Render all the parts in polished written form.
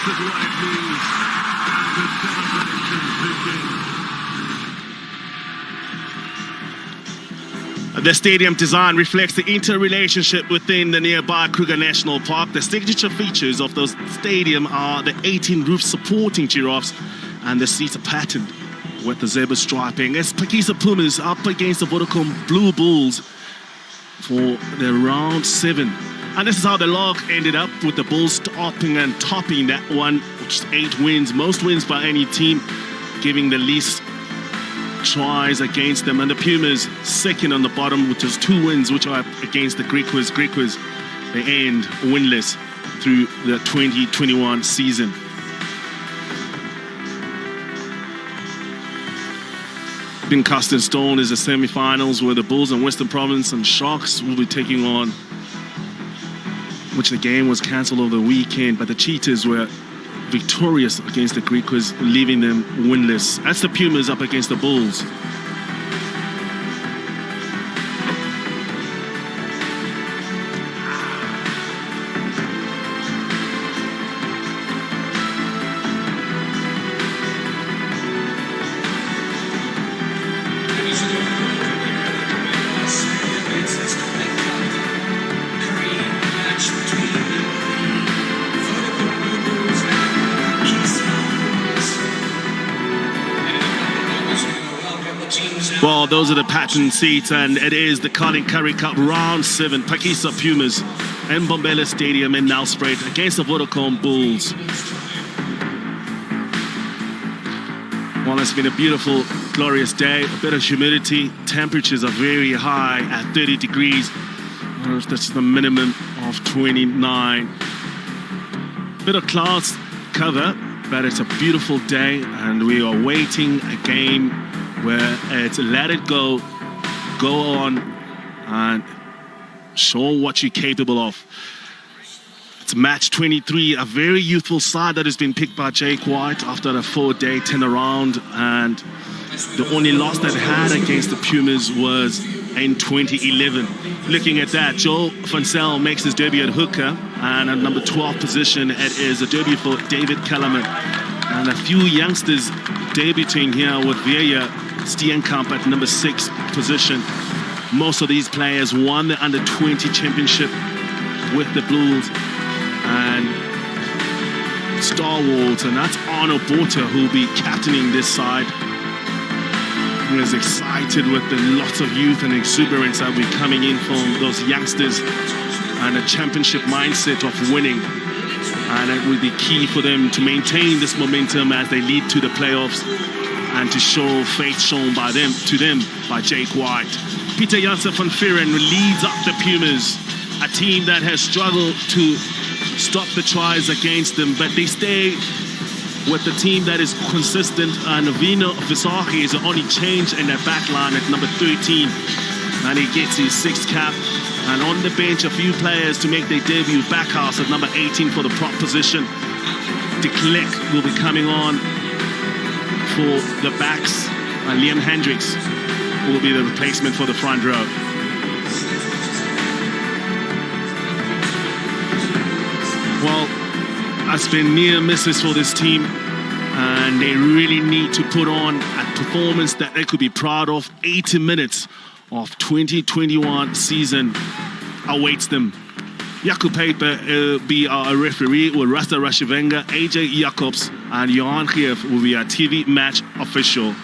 This is what it means. The celebrations begin. The stadium design reflects the interrelationship within the nearby Currie National Park. The signature features of those stadium are the 18 roofs supporting giraffes, and the seats are patterned with the zebra striping. As Pakisa Pumas up against the Vodacom Blue Bulls for the round 7. And this is how the log ended up, with the Bulls topping and topping that one, which is 8 wins, most wins by any team, giving the least tries against them. And the Pumas second on the bottom, which is 2 wins, which are against the Griquas. Griquas, they end winless through the 2021 season. Being cast in stone is the semi-finals, where the Bulls and Western Province and Sharks will be taking on, which the game was cancelled over the weekend, but the Cheetahs were victorious against the Griquas, leaving them winless. That's the Pumas up against the Bulls. Well, those are the pattern seats, and it is the Colin Currie Cup Round 7. Pakisa Pumas in Bombela Stadium in Nelspruit against the Vodacom Bulls. Well, it's been a beautiful, glorious day. A bit of humidity. Temperatures are very high at 30 degrees. That's the minimum of 29. Bit of clouds cover, but it's a beautiful day, and we are waiting a game where it's let it go on, and show what you're capable of. It's match 23, a very youthful side that has been picked by Jake White after a 4-day turnaround, and the only loss that had against the Pumas was in 2011. Looking at that, Joe Fansel makes his debut at hooker, and at number 12 position, it is a debut for David Kellerman. And a few youngsters debuting here with Veja Steenkamp at number 6 position. Most of these players won the under-20 championship with the Blues and stalwarts, and that's Arno Borta who'll be captaining this side. He is excited with the lots of youth and exuberance that will be coming in from those youngsters, and a championship mindset of winning. And it will be key for them to maintain this momentum as they lead to the playoffs, and to show faith shown by them by Jake White. Peter Janssen van Vieren leads up the Pumas, a team that has struggled to stop the tries against them, but they stay with the team that is consistent. And Vino Visahi is the only change in their back line at number 13, and he gets his 6th cap. And on the bench, a few players to make their debut. Backhouse at number 18 for the prop position. De Klerk will be coming on for the backs, and Liam Hendricks will be the replacement for the front row. Well, that's been near misses for this team, and they really need to put on a performance that they could be proud of. 80 minutes of 2021 season awaits them. Jakub Paper will be our referee, with Rasta Rashivenga, AJ Jacobs, and Johan Geef will be our TV match official.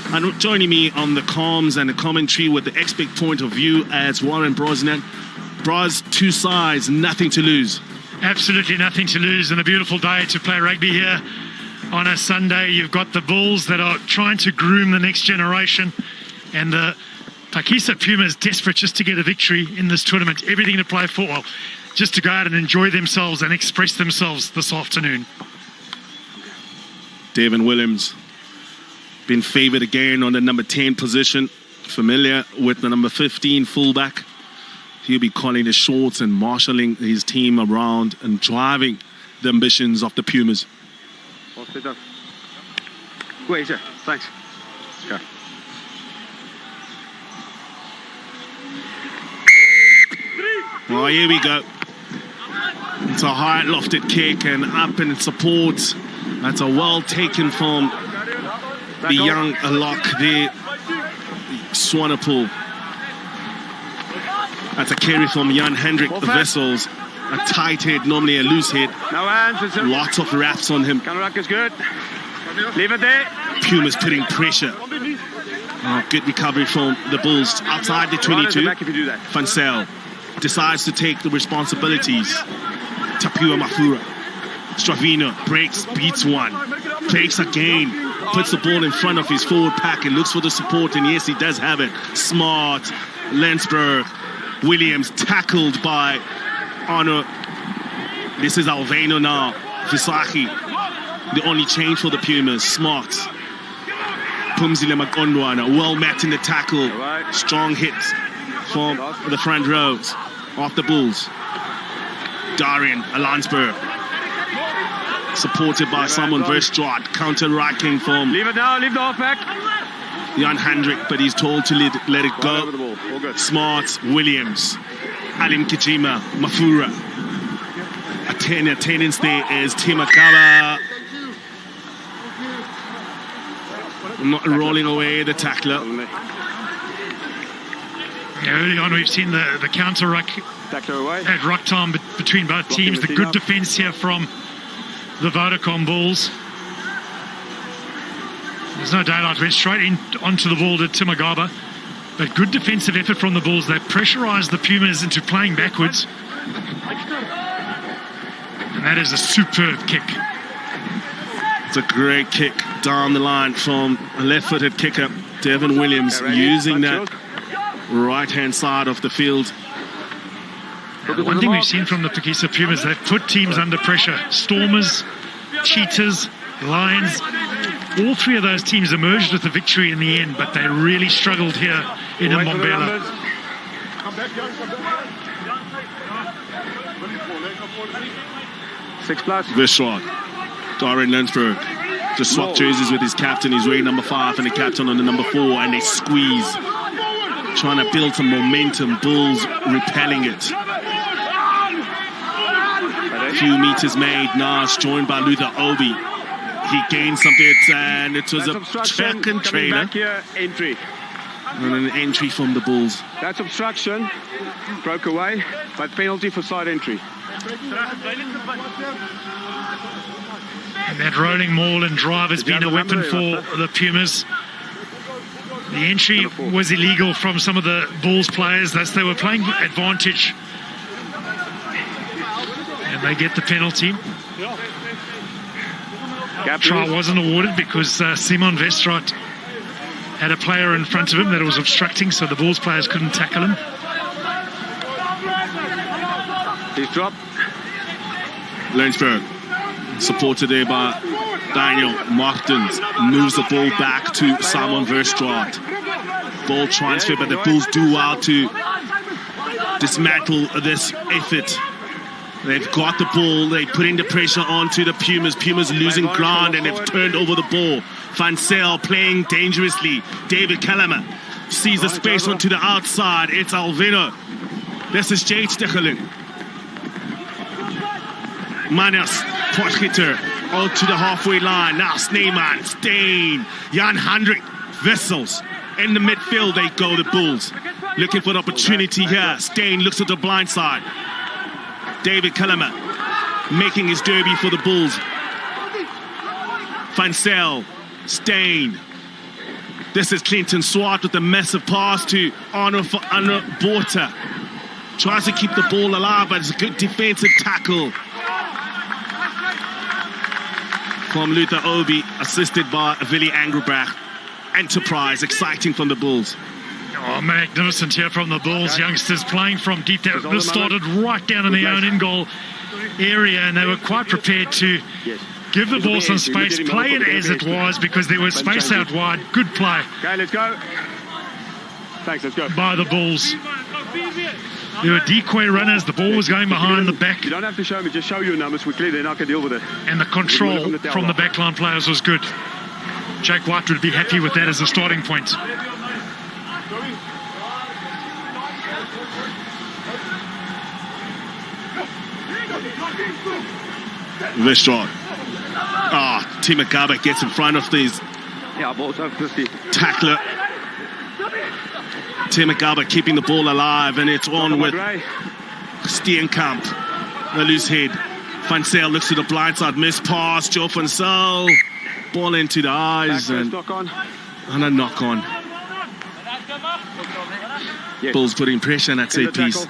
And joining me on the comms and the commentary with the expert point of view as Warren Brosnan. Bros, 2 sides, nothing to lose. Absolutely nothing to lose, and a beautiful day to play rugby here on a Sunday. You've got the Bulls that are trying to groom the next generation, and the Pakisa Pumas desperate just to get a victory in this tournament. Everything to play for, well, just to go out and enjoy themselves and express themselves this afternoon. Devin Williams been favoured again on the number 10 position, familiar with the number 15 fullback. He'll be calling the shots and marshalling his team around and driving the ambitions of the Pumas. Well, sit down. Wait, sir. Thanks. Okay. Oh, here we go. It's a high lofted kick and up in support. That's a well taken from the young lock there, Swanepoel. That's a carry from Jan Hendrik Wessels. A tight head, normally a loose head. No hands. Lots of wraps on him. Counter-ruck is good. Leave it there. Pumas putting pressure. Oh, good recovery from the Bulls outside the 22. Back if you do that. Van Zyl decides to take the responsibilities. Tapua Mafura. Stravino breaks, beats one. Breaks again. Puts the ball in front of his forward pack and looks for the support. And yes, he does have it. Smart. Lensberg. Williams tackled by Arno. This is Alveno now. Visahi. The only change for the Pumas. Smart. Pumzile Makondwana. Well met in the tackle. Strong hits from the front rows of the Bulls. Darian Alansberg. Supported by Simon Verstraat. Counter-racking from... Leave it now. Leave the halfback. Jan Hendrik, but he's told to let it go. Smart, Williams, Alim Kijima, Mafura. Attendance there is Timagaba. Not rolling away the tackler. Yeah, early on we've seen the counter-ruck at ruck time between both teams. The good defence here from the Vodacom Bulls. There's no daylight. Went straight in onto the ball to Timagaba. But good defensive effort from the Bulls. They pressurised the Pumas into playing backwards. And that is a superb kick. It's a great kick down the line from a left-footed kicker, Devin Williams, using that right-hand side of the field. The one thing we've seen from the Pakisa Pumas, they've put teams under pressure. Stormers, Cheetahs, Lions. All three of those teams emerged with a victory in the end, but they really struggled here in Mbombela. 6+. Verstraat, Darren Lensberg just swapped jerseys with his captain. He's wearing number 5 and the captain on the number 4, and they squeeze, trying to build some momentum. Bulls repelling it. A few meters made. Nas joined by Luther Obi. He gained some bits, and it was a track and trailer. Entry. And an entry from the Bulls. That's obstruction. Broke away, but penalty for side entry. And that rolling maul and drive has been a weapon for the Pumas. The entry was illegal from some of the Bulls players. Thus they were playing advantage. And they get the penalty. Try wasn't awarded because Simon Verstraat had a player in front of him that was obstructing, so the Bulls players couldn't tackle him. He's dropped. Lensberg, supported there by Daniel Martins, moves the ball back to Simon Verstraat. Ball transfer, but the Bulls do well to dismantle this effort. They've got the ball, they putting the pressure onto the Pumas. Pumas losing ground and they've turned over the ball. Van Zyl playing dangerously. David Kalama sees the space onto the outside. It's Alvino. This is Jade Sticheling. Manas, Potgieter, onto the halfway line. Now Sneeman, Steen, Jan Hendrik, Wessels. In the midfield they go, the Bulls. Looking for an opportunity here. Steen looks at the blind side. David Kalama making his debut for the Bulls. Van Zyl, Steen. This is Clinton Swart with a massive pass to Arno Borta. Tries to keep the ball alive, but it's a good defensive tackle from Luther Obi, assisted by Willie Angerbach. Enterprise, exciting from the Bulls. Oh, magnificent here from the Bulls. Youngsters playing from deep. This started right down in their own in-goal area, and they were quite prepared to give the ball some space, play it as it was, because there was space out wide. Good play. Okay, let's go. Thanks, let's go. By the Bulls. There were decoy runners. The ball was going behind the back. You don't have to show me, just show your numbers quickly, then I can deal with it. And the control from the backline players was good. Jake White would be happy with that as a starting point. Restaurant. Tim Agaba gets in front of these Ja, both have 50. tackler. Tim Agaba keeping the ball alive, and it's on with Steenkamp. A loose head. Van Zyl looks to the blind side, miss pass. Joe Van Zyl, ball into the eyes, and a knock on. Yes. Bulls putting pressure on that set piece.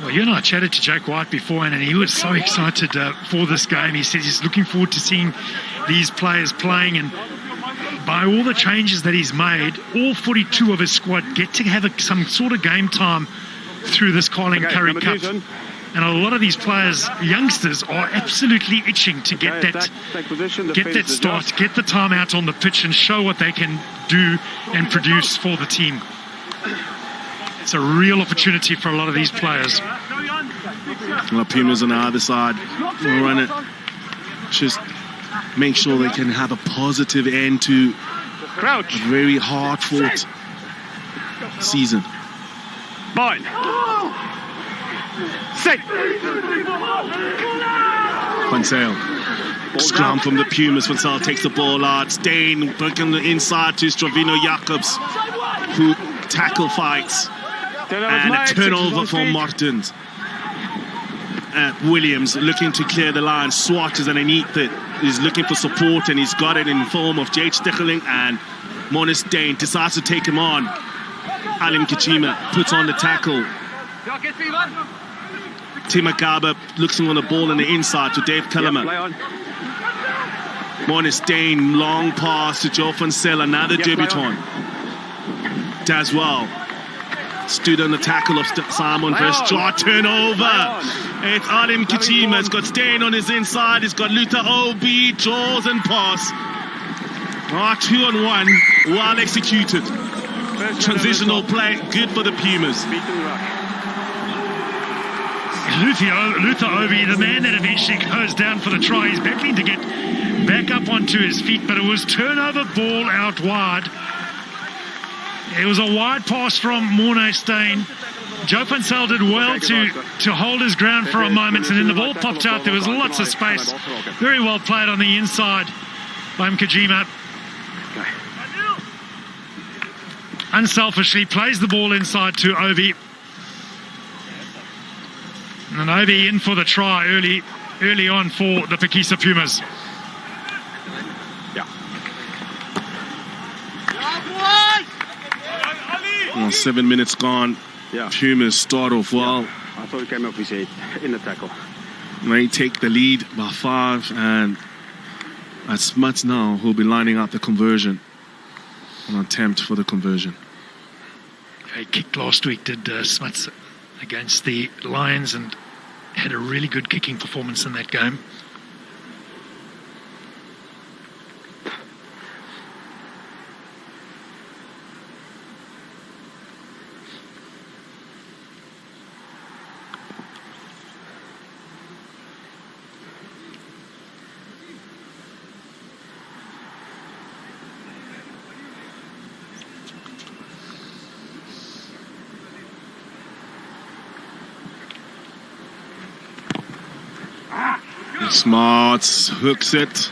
Well, you and I chatted to Jake White before, and he was so excited for this game. He says he's looking forward to seeing these players playing, and by all the changes that he's made, all 42 of his squad get to have some sort of game time through this Carling Currie Cup. And a lot of these players, youngsters, are absolutely itching to get that start, get the time out on the pitch and show what they can do and produce for the team. It's a real opportunity for a lot of these players. Well, Pumas on the other side will run it. Just make sure they can have a positive end to a very hard-fought season. Mine. Set. Van Zyl. Scrum from the Pumas. Van Zyl takes the ball out. Stain working the inside to Stravino Jacobs, who tackle fights. And a turnover for Martins. Williams looking to clear the line. Swart is underneath it. He's looking for support, and he's got it in form of Jade Sticheling, and Monis Dane decides to take him on. Alim Kachima puts on the tackle. Tim Agaba looks on the ball on the inside to Dave Kellerman. Monis Dane, long pass to Joe Van Zyl, another debutant. Does well. Stood on the tackle of Simon Verstra. Turnover. It's Alim Kachima. He's got Stain on his inside. He's got Luther Obi. Draws and pass. 2-on-1. Well executed. Transitional play. Good for the Pumas. Luther Obi, the man that eventually goes down for the try. He's battling to get back up onto his feet, but it was turnover ball out wide. It was a wide pass from Morné Steyn. Joe Van Zyl did well to hold his ground for a moment, and then the ball popped out. There was lots of space. Very well played on the inside by Mkajima. Unselfishly plays the ball inside to Obi. And Obi in for the try early on for the Pakisa Pumas. Well, 7 minutes gone. Pumas start off well. I thought it came up with 8 in the tackle. They take the lead by 5, and at Smuts now who'll be lining up the conversion. An attempt for the conversion. He kicked last week, did Smuts, against the Lions, and had a really good kicking performance in that game. Smarts hooks it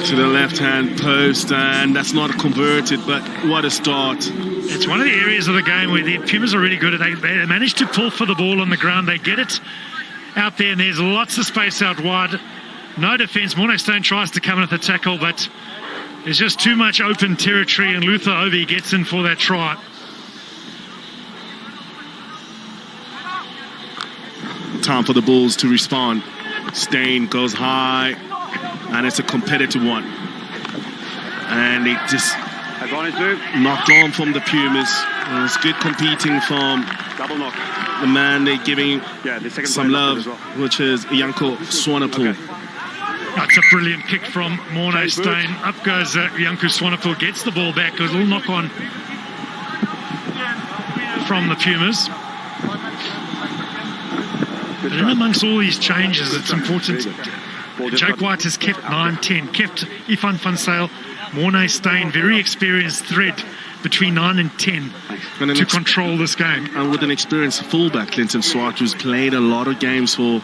to the left-hand post, and that's not converted, but what a start. It's one of the areas of the game where the Pumas are really good at. They manage to pull for the ball on the ground. They get it out there, and there's lots of space out wide. No defence. Morné Steyn tries to come in at the tackle, but there's just too much open territory, and Luther Obi gets in for that try. Time for the Bulls to respond. Stain goes high, and it's a competitive one. And it just knocked on from the Pumas. And it's good competing from the man they're giving some love, which is Janko Swanepoel. That's a brilliant kick from Morné Steyn. Up goes Janko Swanepoel, gets the ball back. A little knock on from the Pumas. But in amongst all these changes, it's important. Jake White has kept 9-10, kept Ifan Van Zyl, Morné Steyn, very experienced thread between 9 and 10 to control this game. And with an experienced fullback, Clinton Swart, who's played a lot of games for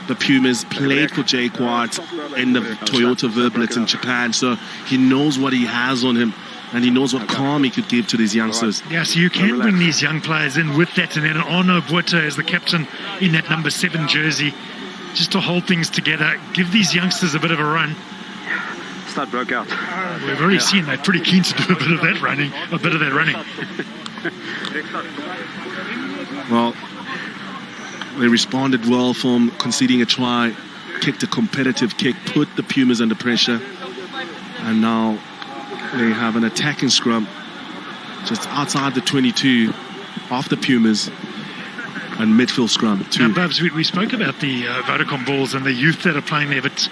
the Pumas, played for Jay Quart in the Toyota Verblitz in Japan, so he knows what he has on him, and he knows what calm he could give to these youngsters. Yeah, so you can bring these young players in with that, and then Arno Botha as the captain in that number 7 jersey, just to hold things together, give these youngsters a bit of a run. Start broke out. We've already seen they're pretty keen to do a bit of that running. Well, they responded well from conceding a try, kicked a competitive kick, put the Pumas under pressure, and now they have an attacking scrum just outside the 22 of the Pumas, and midfield scrum too. Now, Bubs, we spoke about the Vodacom Bulls and the youth that are playing there, but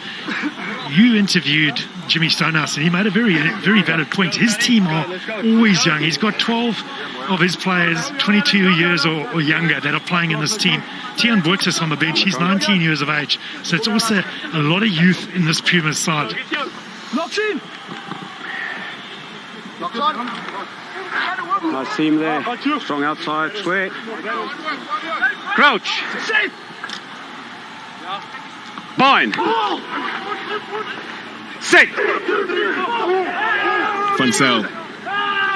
you interviewed Jimmy Stonehouse, and he made a very, very valid point. His team are always young. He's got 12 of his players, 22 years or younger, that are playing in this team. Tian Buertis on the bench, he's 19 years of age. So it's also a lot of youth in this Pumas side. Nice team there. Strong outside. Square. Crouch. Bind. Set. Fansel.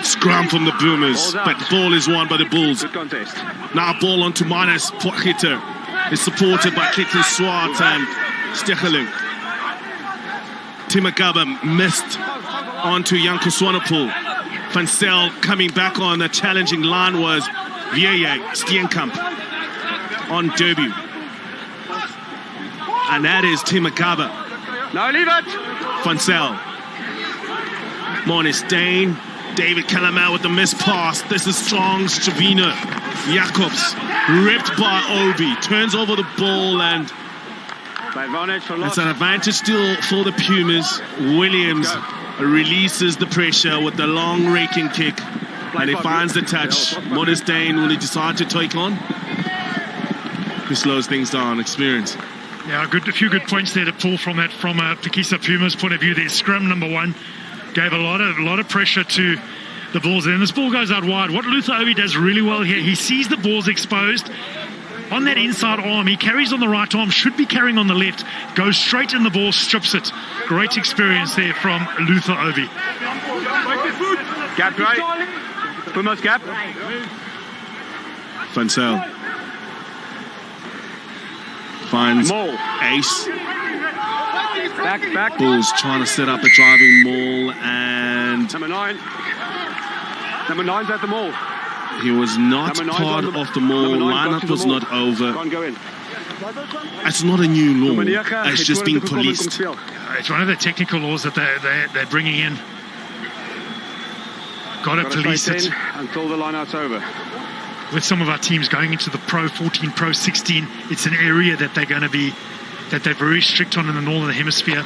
Scrum from the Pumas, but the ball is won by the Bulls. Good contest. Now ball onto Minus Potgieter. Is supported by Clinton Swart and Stecheling. Timagaba missed onto Janko Swanepoel. Fansel coming back on the challenging line was Vieille Steenkamp on debut. And that is Timagaba. No, leave it. Fansel. Mornis Dane. David Calamar with the missed pass. This is strong. Stravina. Jacobs. Ripped by Obi. Turns over the ball, and it's an advantage still for the Pumas. Williams releases the pressure with the long raking kick, and he finds the touch. Mornis Dane, will he decide to take on? He slows things down. Experience. Yeah, a few good points there to pull from that from a Pakisa Pumas point of view. Their scrum number 1 gave a lot of pressure to the Bulls, and this ball goes out wide. What Luther Obi does really well here, he sees the balls exposed on that inside arm. He carries on the right arm, should be carrying on the left, goes straight in the ball, strips it. Great experience there from Luther Obi. Gap right. Pumas gap. Fansel finds Maul. Ace. Back. Bulls trying to set up a driving maul, and Number 9. Number 9's at the maul. he was not part of the maul. Lineup was not over. Go in. It's not a new law. It's just being policed. It's one of the technical laws that they're bringing in. Got to police it. Until the lineout's over. With some of our teams going into the Pro 14, Pro 16, it's an area that they're very strict on in the Northern Hemisphere.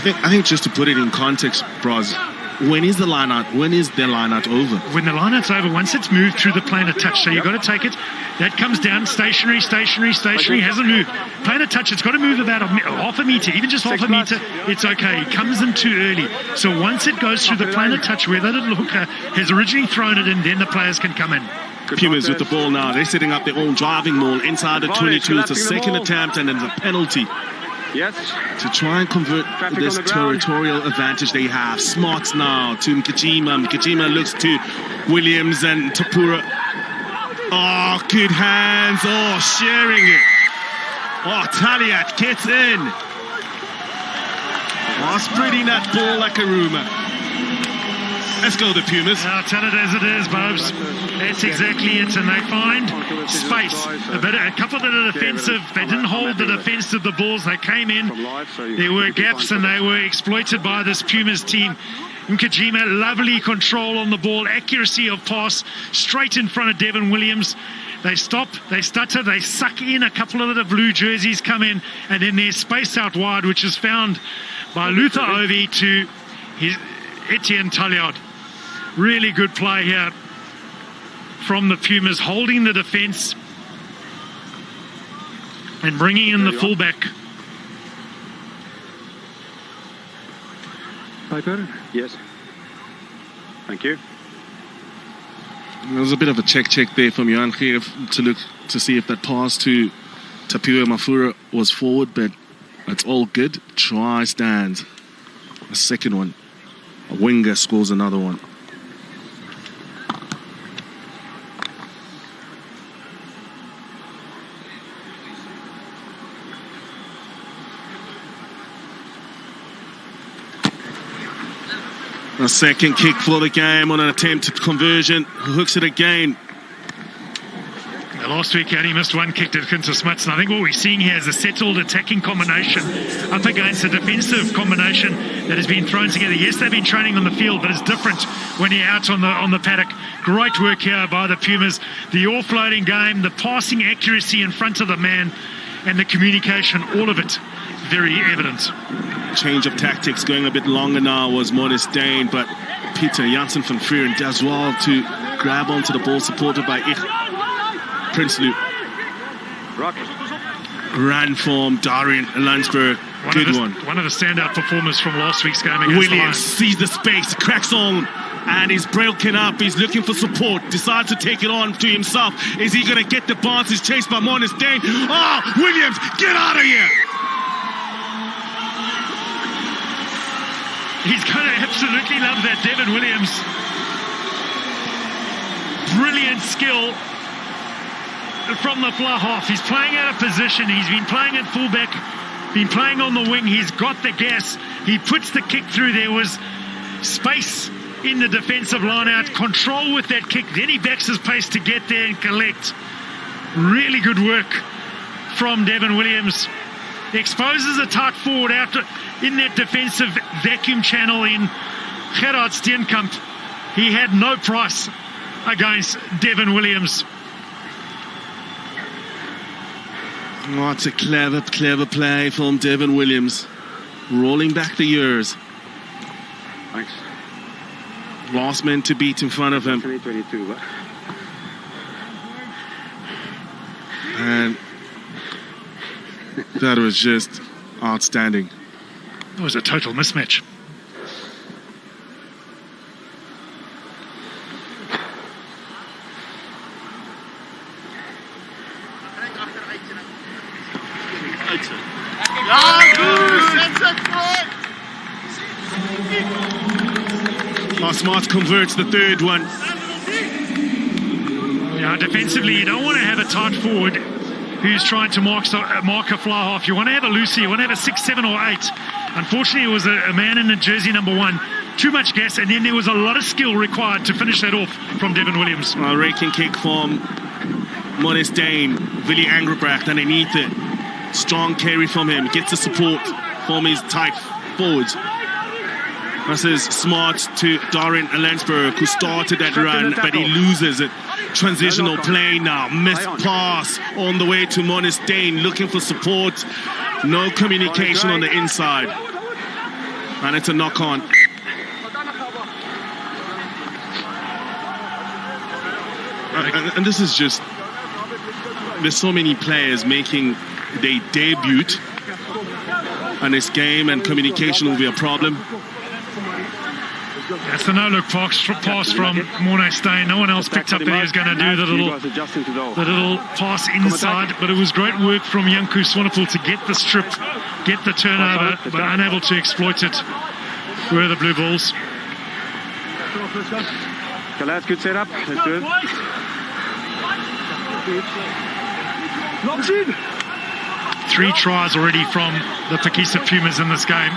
I think just to put it in context, Bros, when is their line out over? When the line out's over, once it's moved through the plane of touch, so you've got to take it, that comes down, stationary, hasn't moved. Plane of touch, it's got to move about half a metre, even just half a metre, it's okay. It comes in too early. So once it goes through the plane of touch, where the little hooker has originally thrown it in, then the players can come in. Pumas with the ball now. They're setting up their own driving maul inside the 22. It's a second attempt, and then the penalty. Yes. To try and convert this territorial advantage they have. Smarts now to Mkajima. Mkajima looks to Williams and Tapura. Oh, good hands. Oh, sharing it. Oh, Taliat gets in. Oh, spreading that ball like a rumor. Let's go, the Pumas. I'll tell it as it is, Bobs. That's exactly it, and they find space. A couple that are defensive. They didn't hold the defense of the Bulls. They came in. There were gaps, and they were exploited by this Pumas team. Nkajima, lovely control on the ball, accuracy of pass, straight in front of Devin Williams. They stop, they stutter, they suck in. A couple of the blue jerseys come in, and then there's space out wide, which is found by Luther Ovi to Etienne Taliad. Really good play here from the Pumas, holding the defence and bringing in the fullback. Piper? Yes. Thank you. There was a bit of a check there from Johan Currie to look to see if that pass to Tapua Mafura was forward, but it's all good. Try stands. A second one. A winger scores another one. A second kick for the game on an attempted conversion. Hooks it again. Last week he only missed one kick to Quintus Smuts, and I think what we're seeing here is a settled attacking combination up against a defensive combination that has been thrown together. Yes, they've been training on the field, but it's different when you're out on the paddock. Great work here by the Pumas. The offloading game, the passing accuracy in front of the man, and the communication, all of it very evident. Change of tactics, going a bit longer now was Modest Dane, but Peter Janssen van Vuuren does well to grab onto the ball, supported by Prinsloo. Ran from Darian Landsberg. Good one. One of the standout performers from last week's game against Williams sees the space, cracks on, and he's broken up. He's looking for support. Decides to take it on to himself. Is he going to get the bounce? He's chased by Modest Dane. Oh, Williams, get out of here! He's going to absolutely love that, Devin Williams. Brilliant skill from the fly half. He's playing out of position. He's been playing at fullback, been playing on the wing. He's got the gas. He puts the kick through. There was space in the defensive line out. Control with that kick. Then he backs his pace to get there and collect. Really good work from Devin Williams. Exposes a tight forward after in that defensive vacuum channel in Gerard Steenkamp. He had no price against Devin Williams. Oh, it's a clever play from Devin Williams. Rolling back the years. Thanks. Last man to beat in front of him. 22, but... And that was just outstanding. It was a total mismatch. Smart converts the third one. Yeah, defensively, you don't want to have a tight forward who's trying to mark a fly half. You want to have a Lucy, you want to have a 6, 7 or 8. Unfortunately, it was a man in the jersey number 1. Too much gas, and then there was a lot of skill required to finish that off from Devin Williams. A raking kick from Modest Dane. Willie Angerbracht underneath it. Strong carry from him. Gets the support from his tight forwards. This is Smart to Darian Landsberg, who started that run, but he loses it. Transitional play now. Missed pass on the way to Modest Dane, looking for support. No communication on the inside. And it's a knock-on. And this is just... There's so many players making their debut on this game, and communication will be a problem. That's the no-look pass from Morné Steyn. No one else picked up that he was going to do the little pass inside, but it was great work from Janku Swanepoel to get the strip, get the turnover, but unable to exploit it were the Blue Bulls. Okay, lads, good setup. Let's do it. 3 tries already from the Pakisa Pumas in this game.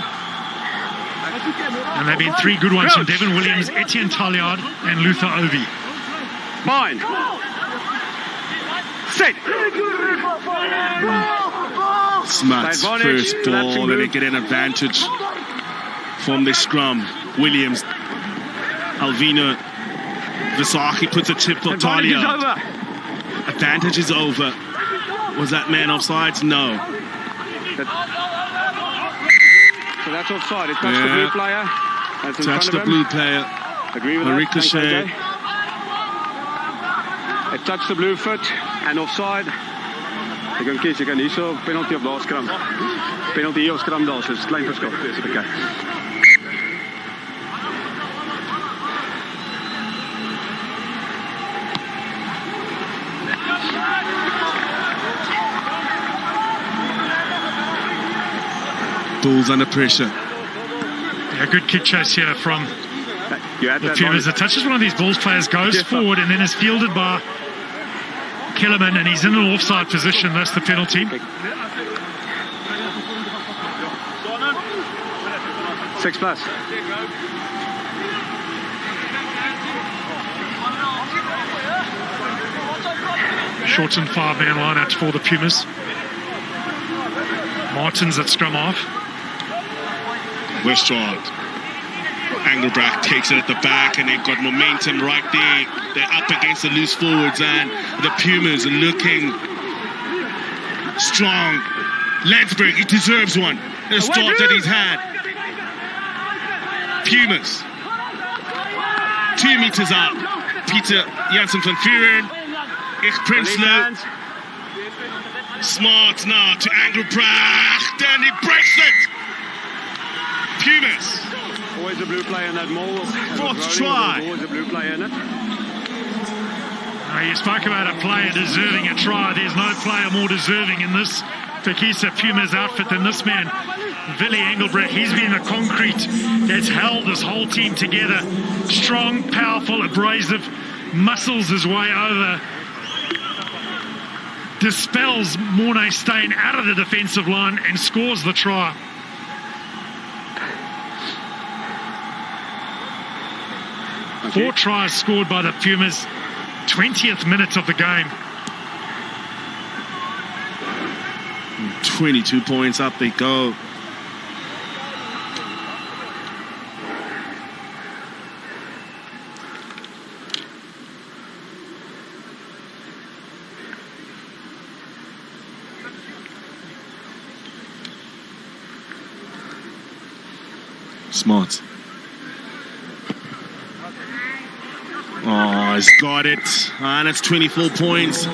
And they've been 3 good ones from Devin Williams, Etienne Talliard, and Luther Ovi. Fine. Set. Smuts first ball, and they get an advantage from the scrum. Williams, Alvina Visaki puts a chip for Talliard. Advantage is over. Was that man offsides? No. So that's offside. It touched the blue player. Touched the blue player. Agree with a that. Ricochet. It touched the blue foot and offside. Jy kan kies, jy kan hierso penalty of daar skram. Penalty hier of skram daar, so 'n klein verskil. Okay. Bulls under pressure. A good kick chase here from the Pumas. It touches one of these Bulls players, goes forward, and then is fielded by Kellerman, and he's in an offside position. That's the penalty. 6+. Shortened 5-man line-out for the Pumas. Martins at scrum half. Westward. Engelbrecht takes it at the back, and they've got momentum right there. They're up against the loose forwards, and the Pumas are looking strong. Landsberg, he deserves one. The start that he's had. Pumas. 2 meters out. Peter Janssen van Vuren. Ich Prinsloo. Smart now to Engelbrecht, and he breaks it. Pumas. Always a blue player in that mold. Fourth try. Always a blue player in it. You spoke about a player deserving a try. There's no player more deserving in this Takisa Pumas outfit than this man, Willi Engelbrecht. He's been the concrete that's held this whole team together. Strong, powerful, abrasive, muscles his way over. Dispels Mornay Steyn out of the defensive line and scores the try. Okay. 4 tries scored by the Pumas, 20th minute of the game. 22 points, up they go. Smart. Oh, he's got it. And it's 24 points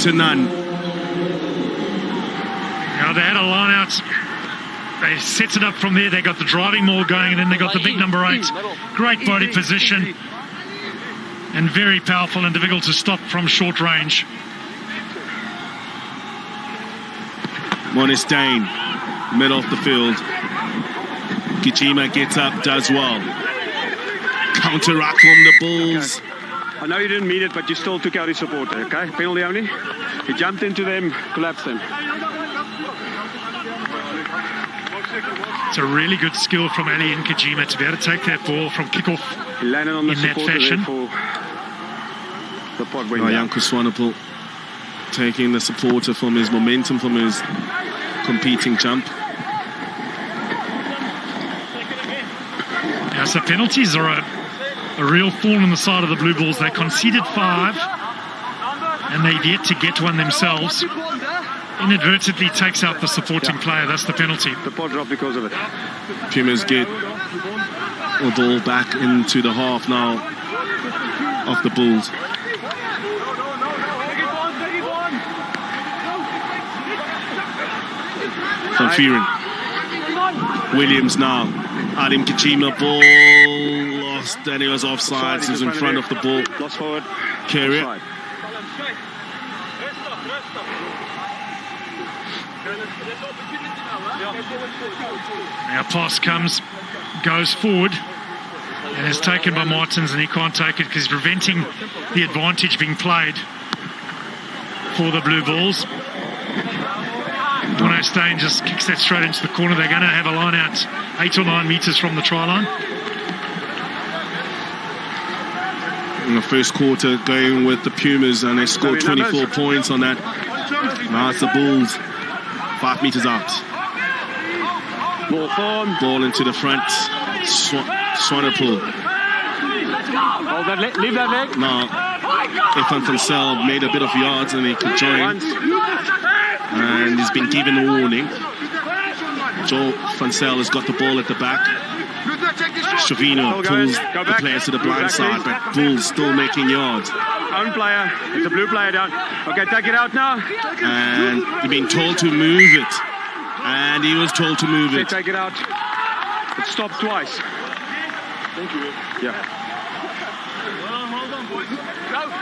to none. Now they had a line out. They set it up from there. They got the driving maul going, and then they got the big number 8. Great body position. And very powerful and difficult to stop from short range. Mornay Steyn, middle of the field. Kijima gets up, does well. Counteract from the Bulls. Okay. I know you didn't mean it, but you still took out his supporter, okay? Penalty only. He jumped into them, collapsed them. It's a really good skill from Ali and Kijima to be able to take that ball from kickoff He landed on the in that supporter fashion. for the pot went down. Janko Swanepoel taking the supporter from his momentum, from his competing jump. Yeah, so penalties are a real thorn in the side of the Blue Bulls. They conceded 5, and they've yet to get one themselves. Inadvertently takes out the supporting player. That's the penalty. The pot dropped because of it. Pumas get the ball back into the half now of the Bulls. Van Vuren. Williams now. Adim Kijima, ball lost, and he was offside. He's in front of the ball. Lost forward. Currie. Offside. Now pass comes, goes forward, and is taken by Martins, and he can't take it because he's preventing the advantage being played for the Blue Bulls. Mornay Steyn just kicks that straight into the corner. They're going to have a line out 8 or 9 metres from the try line. In the first quarter, going with the Pumas, and they scored 24 points on that. Now it's the Bulls, 5 metres out. More form. Ball into the front. Swanepoel. Hold that leg. Leave that leg. Now, Efan van Zyl made a bit of yards, and he could join. Once. And he's been given a warning. Joel van Zyl has got the ball at the back. Shavino pulls the players to the blind side, but Bulls still making yards. Own player. It's a blue player down. Okay, take it out now. And he's been told to move it. And he was told to move Okay, it. take it out. It stopped twice. Thank you. Yeah.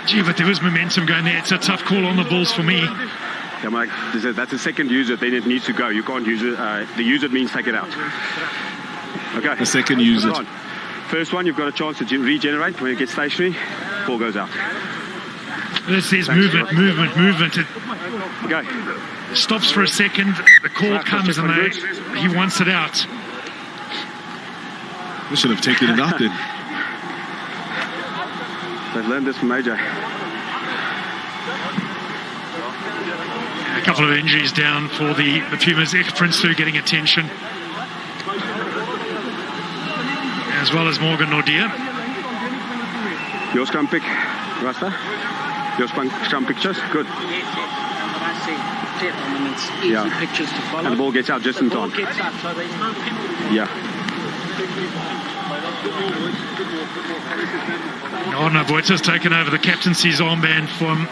Gee, but there was momentum going there. It's a tough call on the Bulls for me. Yeah, Mike, that's a second use it, then it needs to go. You can't use it. The use it means take it out. Okay. The second use it. First one, you've got a chance to regenerate. When it gets stationary, ball goes out. This is movement. It Okay. stops for a second. The call comes and he wants it out. We should have taken it out then. They've learned this from AJ. A couple of injuries down for the Pumas. Prinsloo getting attention, as well as Morgan Nordia. Your scrum pick, Rasta? Your scrum pictures? Good. Easy pictures to follow. And the ball gets out just in time. Yeah. Arno Boita's taken over the captaincy's armband from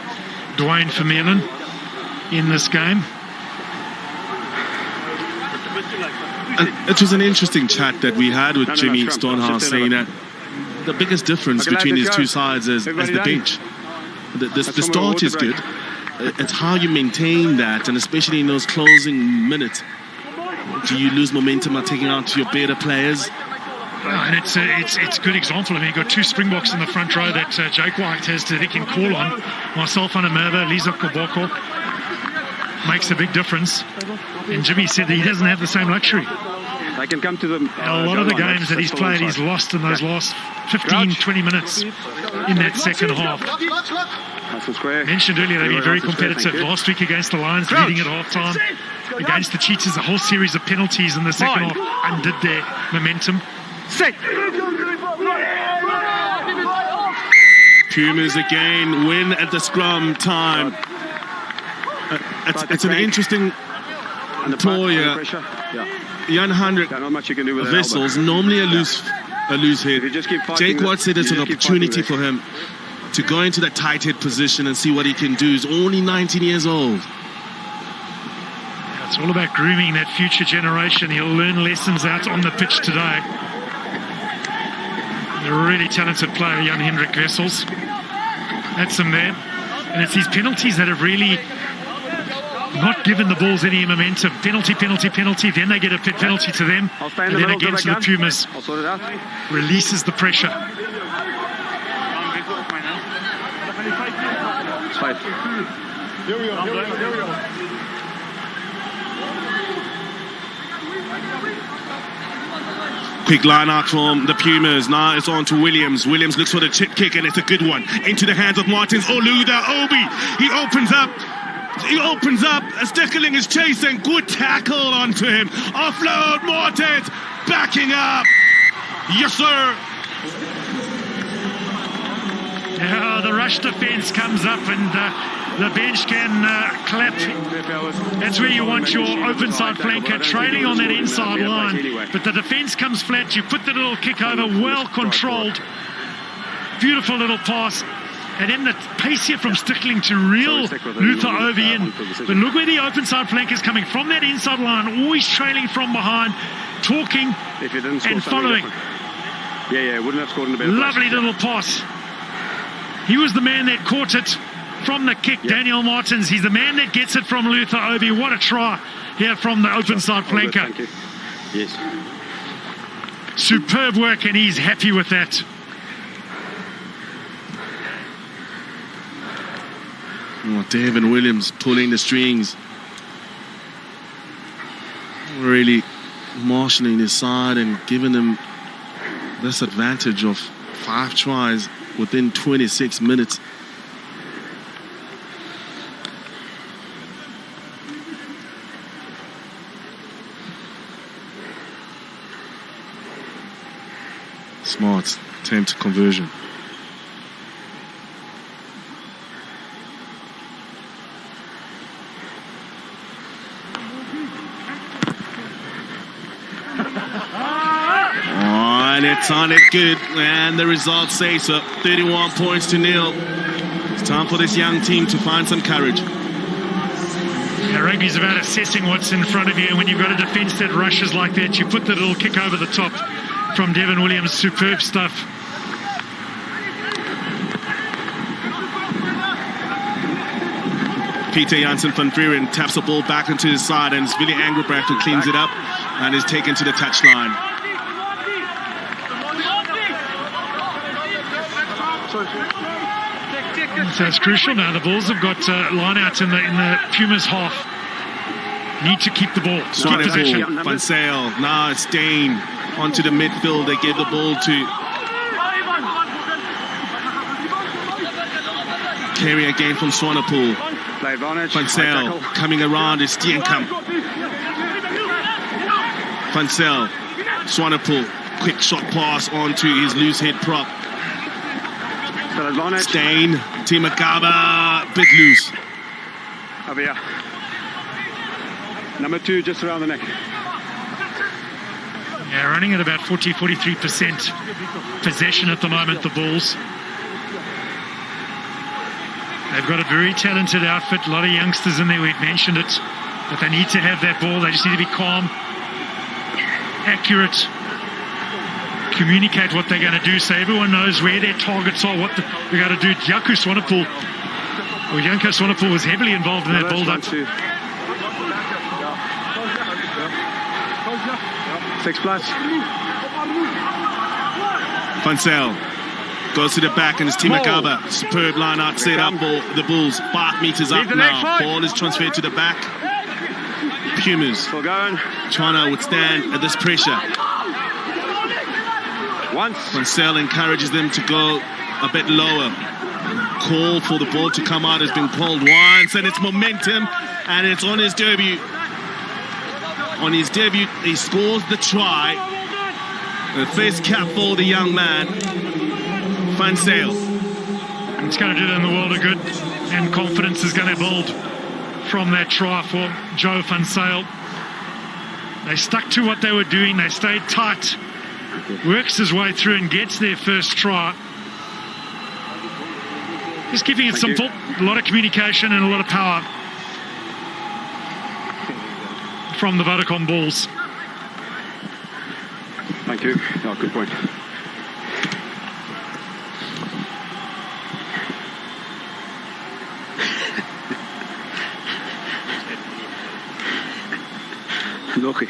Dwayne Vermeulen in this game. And it was an interesting chat that we had with Jimmy Stonehouse, saying that the biggest difference between these two sides is the bench. The start is good. It's how you maintain that, and especially in those closing minutes. Do you lose momentum by taking out your better players? And it's a good example. I mean, you've got two Springboks in the front row that Jake White has to he can call on. Marcel van der Merwe, Liza Koboko makes a big difference. And Jimmy said that he doesn't have the same luxury. They can come to them. A lot of the games that he's played, he's lost in those last 15, 20 minutes in that second half. Mentioned earlier, they've been very competitive. Last week against the Lions, leading at half-time. Against the Cheetahs, a whole series of penalties in the second half undid their momentum. Pumas again win at the scrum time. It's an interesting employer. Jan Hendrik Wissels, normally a loose head. Jake Watt said it's an opportunity for him to go into that tight head position and see what he can do. He's only 19 years old. It's all about grooming that future generation. He'll learn lessons out on the pitch today. A really talented player, Jan Hendrik Wissels. That's him there. And it's these penalties that have really not given the Bulls any momentum. Penalty. Then they get a penalty to them. And then against the Pumas, releases the pressure. Quick line out from the Pumas. Now it's on to Williams. Williams looks for the chip kick, and it's a good one. Into the hands of Martins. Oluda Obi. He opens up. Stickerling is chasing. Good tackle onto him. Offload. Martins backing up. Yes, sir. Yeah, the rush defense comes up and the bench can clap. That's where you want your open side flanker trailing on that inside line. But the defense comes flat. You put the little kick over, well controlled. Beautiful little pass. And then the pace here from Stickling to reel Luther over in. But look where the open side flanker is coming from that inside line, always trailing from behind, talking and following. Yeah, wouldn't have scored in the better Lovely little pass. He was the man that caught it from the kick, Daniel Martins. He's the man that gets it from Luther Obi. What a try here from the open side flanker. Yes. Superb work, and he's happy with that. Oh, David Williams pulling the strings. Really marshalling his side and giving them this advantage of 5 tries within 26 minutes. Smart attempt conversion. And it's on it good, and the results say so. 31 points to 0. It's time for this young team to find some courage. Yeah, rugby's about assessing what's in front of you, and when you've got a defence that rushes like that, you put the little kick over the top from Devin Williams. Superb stuff. Peter Janssen van Vuuren taps the ball back into his side, and it's Willy Engelbrecht who cleans it up and is taken to the touchline. So it's crucial now. The Bulls have got line-outs in the Pumas half. Need to keep the ball. Keep possession. Van Sale. Now it's Dane onto the midfield. They give the ball to Currie again from Swanepoel. Van Sale coming around is Steenkamp. Van Sale. Swanepoel. Quick shot pass onto his loose head prop. Stain, Timagaba, bit loose. Over here. Number 2 just around the neck. Yeah, running at about 43% possession at the moment, the Bulls. They've got a very talented outfit, a lot of youngsters in there, we've mentioned it. But they need to have that ball, they just need to be calm, accurate, communicate what they're going to do so everyone knows where their targets are, what they're going to do. Janko Swanepoel was heavily involved in that build-up. 6 plus. Van Sale goes to the back and it's Timagaba. Superb line out set up for the Bulls. 5 meters up now. Ball is transferred to the back. Pumas trying to withstand this pressure. Van Sale encourages them to go a bit lower. Call for the ball to come out has been called once, and it's momentum, and it's on his debut. On his debut, he scores the try. The first cap for the young man, Van Sale. It's going to do them the world of good, and confidence is going to build from that try for Joe Van Sale. They stuck to what they were doing. They stayed tight. Works his way through and gets their first try. Just keeping it simple. A lot of communication and a lot of power from the Vodacom Bulls. Thank you. Oh, good point. Lucky.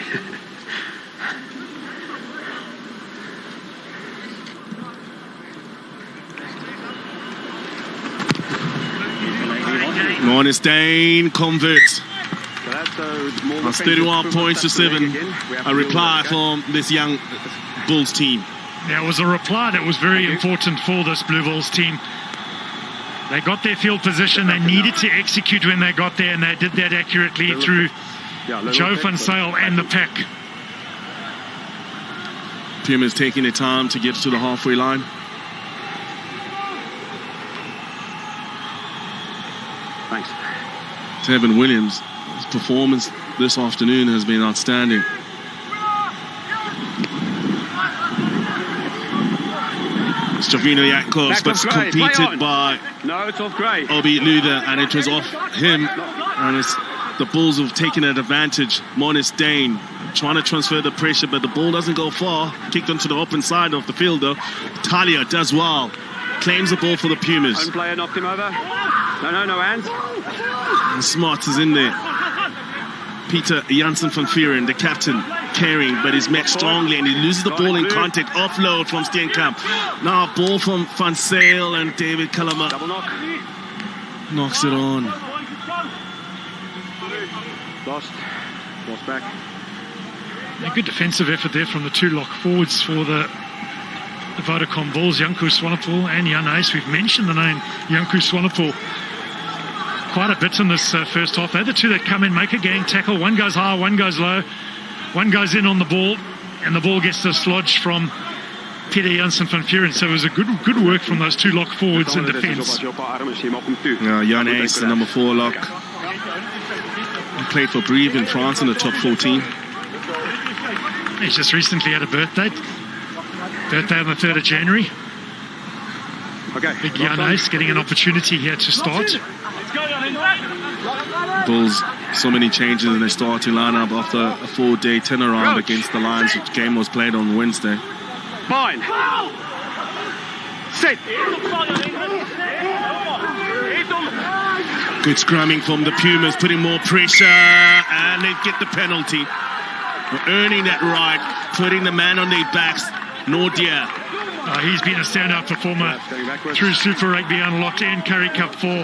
Mornis Dane converts. That's 31 points to 7. A reply from this young Bulls team. There was a reply that was very important for this Blue Bulls team. They got their field position. They needed to execute when they got there, and they did that accurately through Joe Van Sale and the pack. Pumas taking their time to get to the halfway line. Thanks. Tevin Williams, his performance this afternoon has been outstanding. Stravino Yakovs, but competed by Obi Luther, and it was off him. And it's the Bulls have taken an advantage. Mornis Dane trying to transfer the pressure, but the ball doesn't go far. Kicked onto the open side of the field, though. Talia does well. Claims the ball for the Pumas. Own player knocked him over. No hands. And Smart is in there. Peter Janssen van Vuuren, the captain, carrying, but he's met strongly, and he loses the ball in contact. Offload from Steenkamp. Now ball from Van Sale, and David Kalama knocks it on. Lost back. A good defensive effort there from the two lock forwards for the Vodacom Bulls, Janko Swanepoel and Jan Huys. We've mentioned the name Janko Swanepoel quite a bit in this first half. They're the two that come in, make a gang tackle. One goes high, one goes low. One goes in on the ball, and the ball gets dislodged from Peter Janssen van Vuuren. So it was a good work from those two lock forwards in defence. Jan Huys, the number 4 lock. He played for Brive in France in the top 14. He's just recently had a birthday. Birthday on the 3rd of January. Big Jan Huys getting an opportunity here to start. Bulls, so many changes in their starting lineup after a 4-day turnaround against the Lions. The game was played on Wednesday. Fine. Sit. Good scrumming from the Pumas, putting more pressure, and they get the penalty. Earning that right, putting the man on their backs. Nordia. He's been a standout performer through Super Rugby Unlocked and Currie Cup for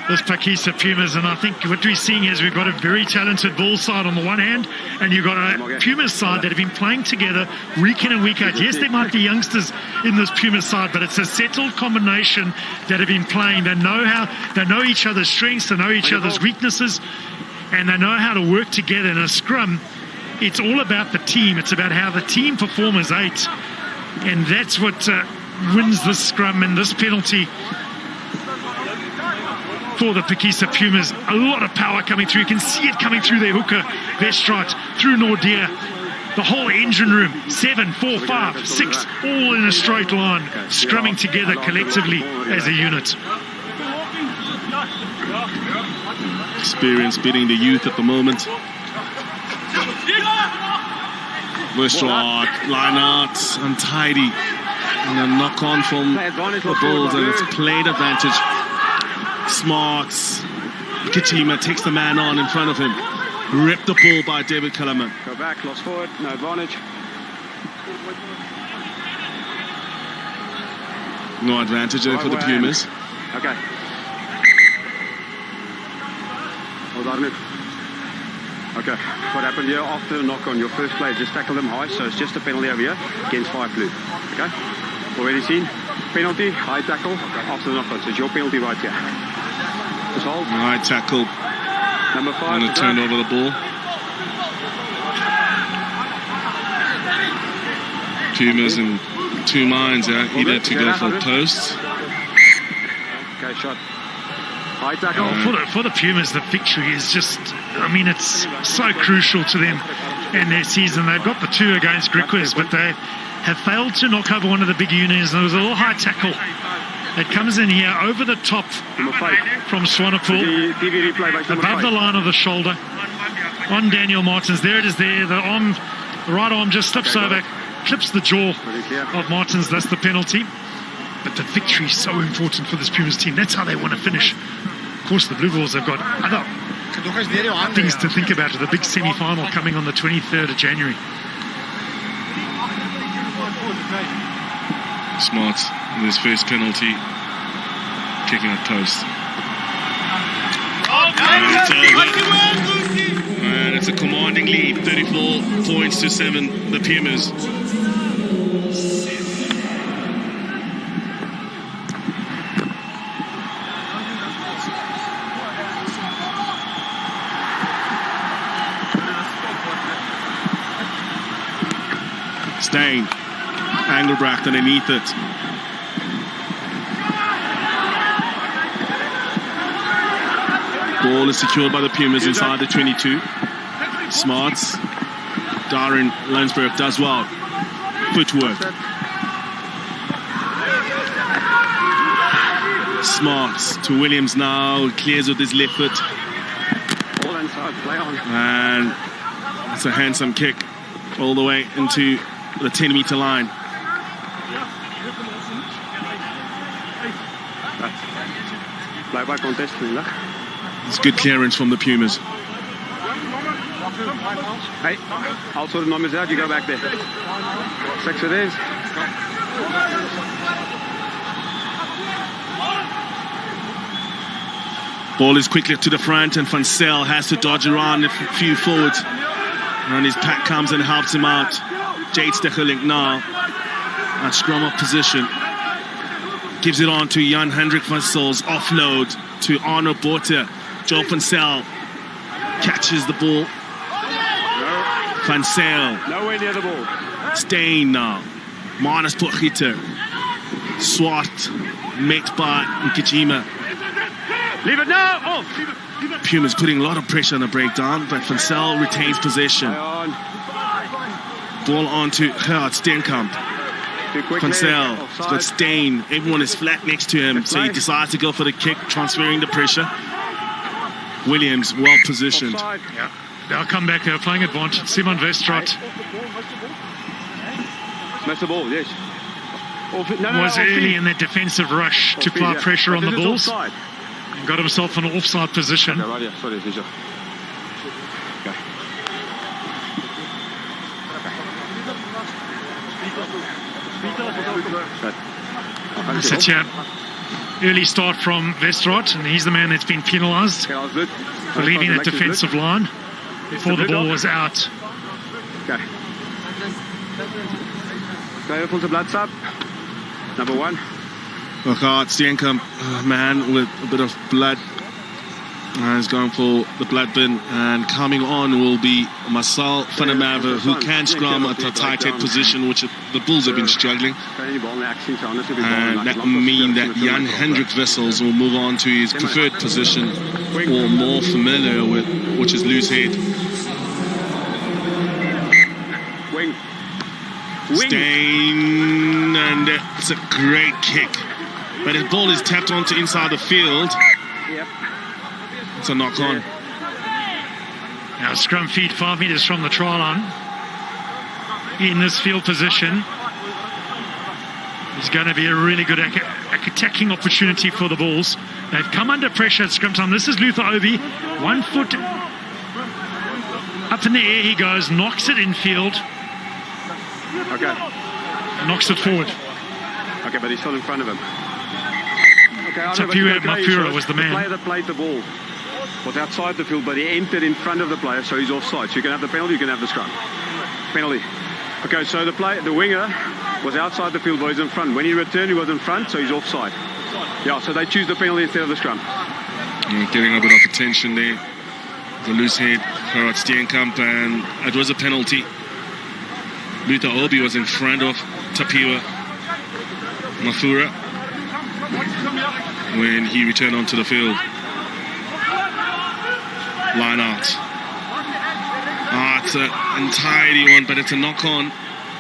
this Pakisa Pumas, and I think what we're seeing is we've got a very talented Bulls side on the one hand, and you've got a Pumas side that have been playing together week in and week out. Yes, there might be youngsters in this Pumas side, but it's a settled combination that have been playing. They know each other's strengths, they know each other's weaknesses, and they know how to work together in a scrum. It's all about the team. It's about how the team perform as eight, and that's what wins this scrum and this penalty for the Pakisa Pumas. A lot of power coming through. You can see it coming through their hooker, Vestrot, through Nordia. The whole engine room, 7, 4, 5, 6, all in a straight line, scrumming together collectively as a unit. Experience beating the youth at the moment. Vestrot, line out, untidy. And a knock on from the Bulls, and it's played advantage. Smarts. Kichima takes the man on in front of him. Ripped the ball by David Kellerman. Go back, lost forward, no advantage. No advantage there for the Pumas. Okay. Hold on. Okay, what happened here after the knock on your first play, just tackle them high, so it's just a penalty over here against 5 blue. Okay? Already seen? Penalty, high tackle after the knock on, so it's your penalty right here. Just hold. High tackle. Number 5. And it turned over the ball. Pumas in two minds, either to go for posts. Okay, shot. High tackle. For the Pumas, the victory is just, I mean, it's so crucial to them in their season. They've got the 2 against Griquas, but they have failed to knock over one of the big units. And there was a little high tackle that comes in here over the top from Swanepoel, above the line of the shoulder on Daniel Martins. There it is there. The right arm just slips over, clips the jaw of Martins. That's the penalty. But the victory is so important for this Pumas team. That's how they want to finish. Of course, the Blue Bulls have got other things to think about. The big semi-final coming on the 23rd of January. Smarts in his first penalty, kicking at post. And it's a commanding lead, 34 points to 7, the Pumas. Stain, Engelbrecht underneath it. Ball is secured by the Pumas inside the 22. Smarts. Darren Landsberg does well. Footwork. Smarts to Williams now. Clears with his left foot. All inside, play on. And it's a handsome kick all the way into the 10-meter line. Play by contest, It's good clearance from the Pumas. Hey, I'll sort the numbers out, you go back there. 6 it is. Ball is quickly to the front, and Van Zyl has to dodge around a few forwards. And his pack comes and helps him out. Jade Stechelink now at scrum up position. Gives it on to Jan Hendrik van Zyl's offload to Arno Botha. Joe Van Zyl catches the ball. Van Zyl. Nowhere near the ball. Stain now. Manus Potgieter. Swart. Met by Nkijima. Leave it now. Oh. Pumas putting a lot of pressure on the breakdown, but Van Zyl retains possession. Ball on to Gerhard Steenkamp. Van Zyl has got Stain. Everyone is flat next to him, so he decides to go for the kick, transferring the pressure. Williams well positioned. Yeah, they'll come back. They're playing advantage. Simon Vestrot Smash the ball, yes. was early in that defensive rush to apply pressure on the Bulls. Got himself in an offside position. Okay, right here. Sorry, Visual. Okay. That's here. Early start from Westerhout, and he's the man that's been penalised Okay, alles goed. for leaving that defensive line before the ball was out. Okay. Okay, pulls the blood up. Number 1. Gerard Steenkamp, man with a bit of blood. He's going for the blood bin, and coming on will be Marcel van der Merwe, who can scrum at a tight head position, which the Bulls have been struggling. And that means that Jan Hendrik Wessels will move on to his preferred position, or more familiar with, which is loose head. Wing. Stain, and it's a great kick. But his ball is tapped onto inside the field. Yep. It's a knock on. Now scrum feet 5 metres from the try line. In this field position. It's going to be a really good attacking opportunity for the Bulls. They've come under pressure at scrum time. This is Luther Obi. 1 foot up in the air he goes, knocks it in field. Okay. Knocks it forward. Okay, but he's still in front of him. Okay, Tapua Mafura was the man. The player that played the ball was outside the field, but he entered in front of the player, so he's offside. So you can have the penalty, you can have the scrum. Penalty. Okay, so the winger was outside the field, but he's in front. When he returned, he was in front, so he's offside. Yeah, so they choose the penalty instead of the scrum. Getting a bit of attention there. The loose head, Gerard Steenkamp, and it was a penalty. Luther Obi was in front of Tapua Mafura when he returned onto the field. Line out. It's an untidy one, but it's a knock-on.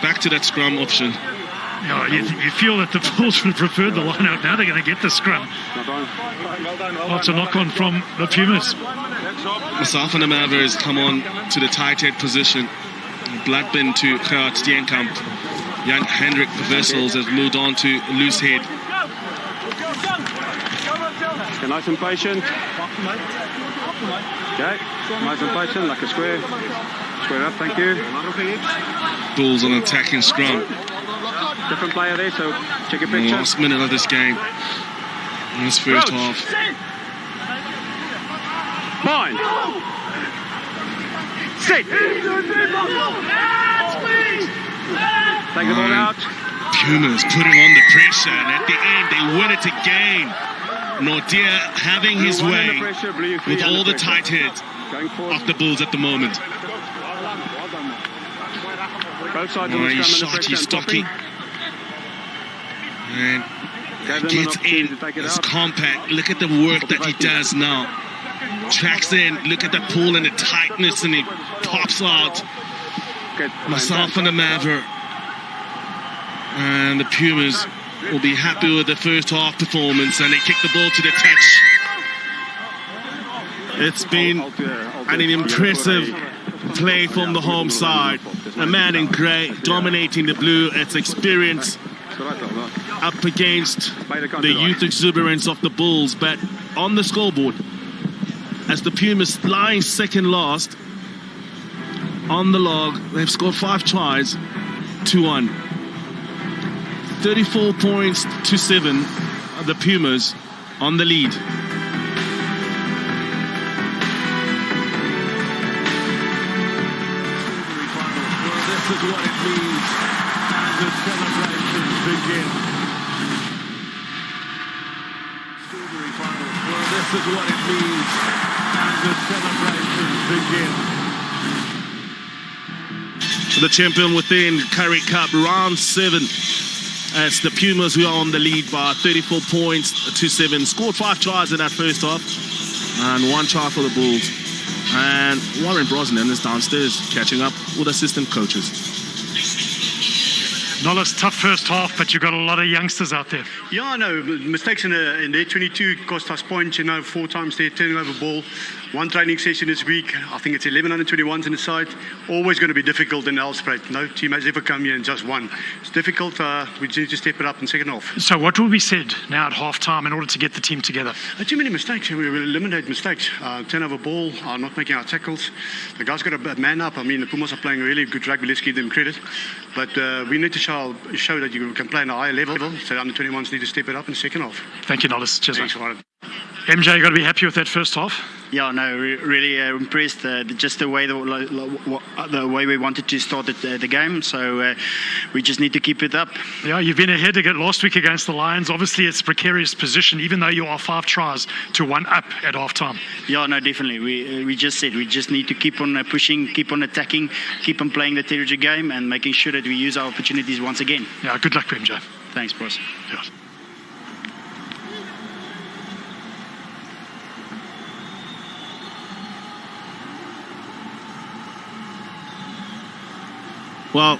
Back to that scrum option. Yeah, you feel that the Bulls would have preferred the line out. Now they're going to get the scrum. Oh, it's a knock-on from the Pumas. Marcel van der Merwe has come on to the tight head position. Blood bin to Gerard Steenkamp. Jan Hendrik Wessels has moved on to loose head. Okay, nice and patient. Okay, nice and patient, like a square. Square up, thank you. Bulls on attacking scrum. Different player there, so check your In the picture. last minute of this game. In this first half. Mine. Sit. Take the ball out. Pumas putting on the pressure, and at the end they win it again. Nordia having his way with all the tight heads of the Bulls at the moment. Both sides He's shot, he's stocky. And gets in, it's compact. Look at the work that he does now. Tracks in, look at the pull and the tightness, and he pops out. Marcel van der Merwe. And the Pumas will be happy with the first half performance, and they kick the ball to the touch. It's been an impressive play from the home side. A man in grey dominating the blue. It's experience up against the youth exuberance of the Bulls. But on the scoreboard, as the Pumas lying second last on the log, they've scored 5 tries, 2-1. 34 points to 7, the Pumas on the lead. This is what it means. The celebrations begin. This is what it means. The celebrations begin. The champion within Currie Cup, round 7. As the Pumas, who are on the lead by 34 points to 7, scored 5 tries in that first half, and 1 try for the Bulls. And Warren Brosnan is downstairs catching up with assistant coaches. Nollis, tough first half, but you've got a lot of youngsters out there. Yeah, no, mistakes in their 22 cost us points, 4 times they're turning over ball. one training session this week. I think it's 11 under 21s in the side. Always going to be difficult in the Elspruit. No team has ever come here and just won. It's difficult. We need to step it up in second half. So what will be said now at half-time in order to get the team together? Too many mistakes. We will eliminate mistakes. Turnover ball, not making our tackles. The guys got a man up. I mean, the Pumas are playing really good rugby. Let's give them credit. But we need to show that you can play on a higher level. So under 21s need to step it up in second half. Thank you, Nollis. Cheers. Thanks, Warren. MJ, you got to be happy with that first half? Yeah, no, really impressed. Just the way we wanted to start the game. So we just need to keep it up. Yeah, you've been ahead last week against the Lions. Obviously, it's a precarious position, even though you are 5 tries to 1 up at half-time. Yeah, no, definitely. We just said we just need to keep on pushing, keep on attacking, keep on playing the territory game and making sure that we use our opportunities once again. Yeah, good luck, MJ. Thanks, boss. Yeah. Well,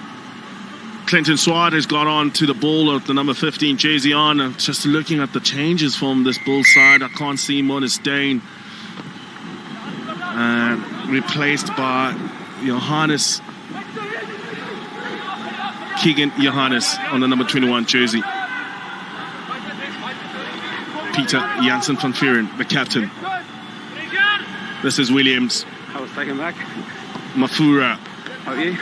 Clinton Swart has got on to the ball of the number 15 jersey on. Just looking at the changes from this Bulls side, I can't see Mona Steyn replaced by Johannes, Keegan Johannes on the number 21 jersey. Peter Janssen van Vuren, the captain. This is Williams. I was taken back. Mafura Okay.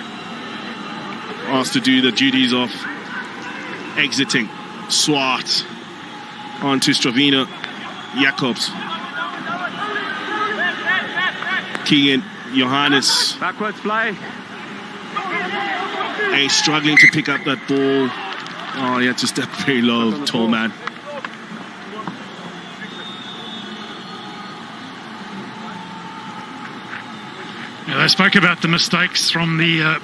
asked to do the duties of exiting. Swart on to Stravina Jacobs. Keegan Johannes. Backwards play. Struggling to pick up that ball. Oh, he had to step very low, tall man. Yeah, they spoke about the mistakes from the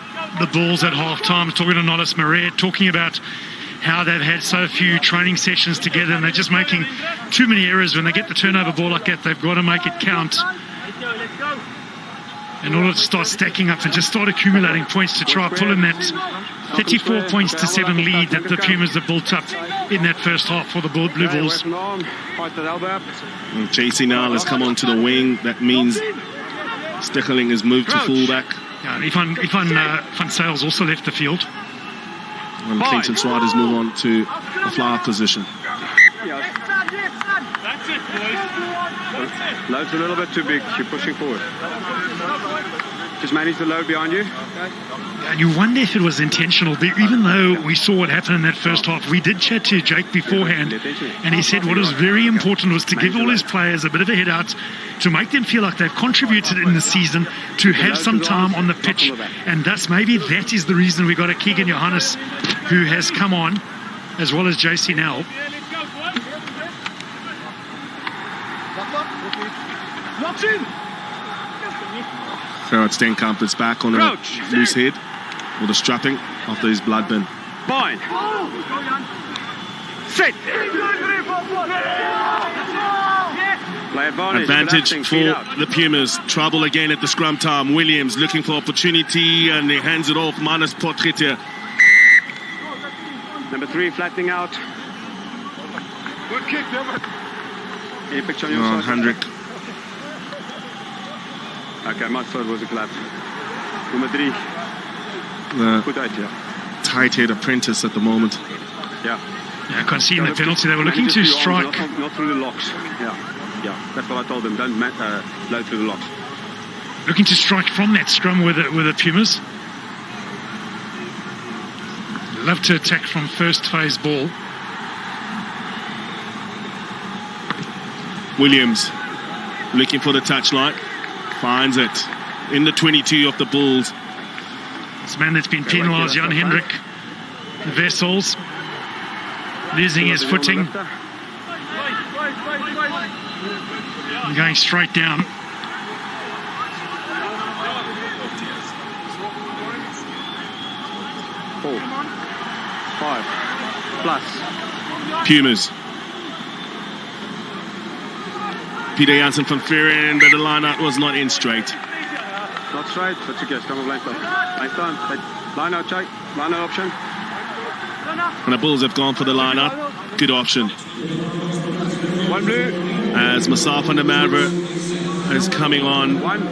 Bulls at half-time, talking to Nollis Marais, talking about how they've had so few training sessions together and they're just making too many errors. When they get the turnover ball like that, they've got to make it count in order to start stacking up and just start accumulating points to try pull in that 34 points to 7 lead that the Pumas have built up in that first half for the Blue Bulls. JC Nile has come onto the wing. That means Stickling has moved to fullback. Yeah, and Ivan Sales also left the field. And Clinton Swart has moved on to the flower position. That's it, boys. Load's a little bit too big. You're pushing forward. Just manage the load behind you. And you wonder if it was intentional. Even though we saw what happened in that first half, we did chat to Jake beforehand, and he said what was very important was to give all his players a bit of a head out, to make them feel like they've contributed in the season, to have some time on the pitch, and thus maybe that is the reason we got a Keegan Johannes who has come on, as well as JC Nell. Gerard Steenkamp is back on a loose head with a strapping after his blood bin. Fine. Sit. Advantage for the Pumas. Trouble again at the scrum time. Williams looking for opportunity and he hands it off. Manus Potgieter. Number 3 flattening out. Good kick, any picture on your side? Hendrik. Okay, my thought was a collapse. Number 3. Good idea. Tight-head apprentice at the moment. Yeah. Yeah, conceding the penalty. They were looking to strike. Not through the locks. Yeah. That's what I told them. Don't load through the locks. Looking to strike from that scrum with the Pumas. Love to attack from first phase ball. Williams looking for the touchline. Finds it in the 22 of the Bulls. This man that's been penalised, Jan Hendrik Wessels, losing his footing. And going straight down. Four. 5 plus. Pumas. Peter Janssen van Vuren, but the line-out was not in straight. Not straight, but okay, come on, blank stop. Blank time. Line-out check. Line-out option. And the Bulls have gone for the line-out. Good option. One blue. As Masaf van der Merwe is coming on. One.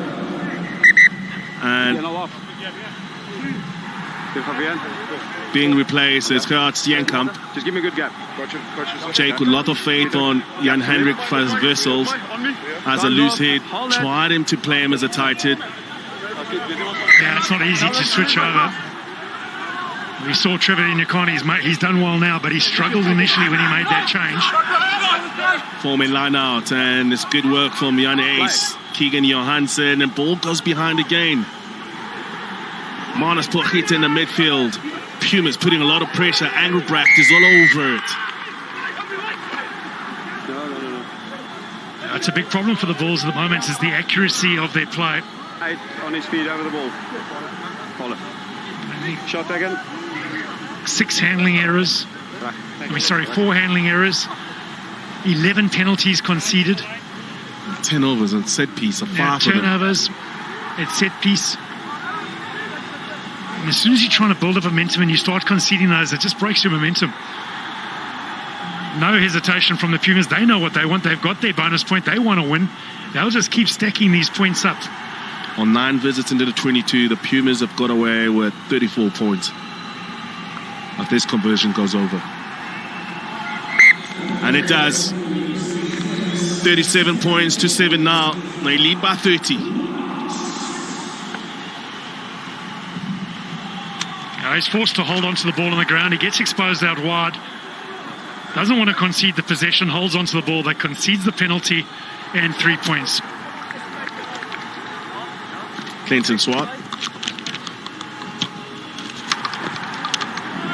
And Yellow off. Terug weer. being replaced is Gerard Steenkamp. Just give me a good gap. Jake with a lot of faith on Jan-Hendrik van Wissels as a loose head. Tried him to play him as a tight head. Yeah, it's not easy to switch over. We saw Trevor Inyakani, he's done well now, but he struggled initially when he made that change. Forming line out, and it's good work from Jan Ace, Keegan Johansson, and ball goes behind again. Manus Pochita in the midfield. Pumas putting a lot of pressure. Engelbrecht is all over it. That's a big problem for the Bulls at the moment, is the accuracy of their play. 8 on his feet over the ball. Follow. Shot taken. 6 handling errors. Four handling errors. 11 penalties conceded. Turnovers and set piece are far from them. Turnovers at set piece. And as soon as you're trying to build up momentum and you start conceding those, it just breaks your momentum. No hesitation from the Pumas. They know what they want. They've got their bonus point. They want to win. They'll just keep stacking these points up. On 9 visits into the 22, the Pumas have got away with 34 points. If this conversion goes over. And it does. 37 points to 7 now. They lead by 30. Now he's forced to hold on to the ball on the ground. He gets exposed out wide. Doesn't want to concede the possession. Holds onto the ball. That concedes the penalty and 3 points. Clinton Swart.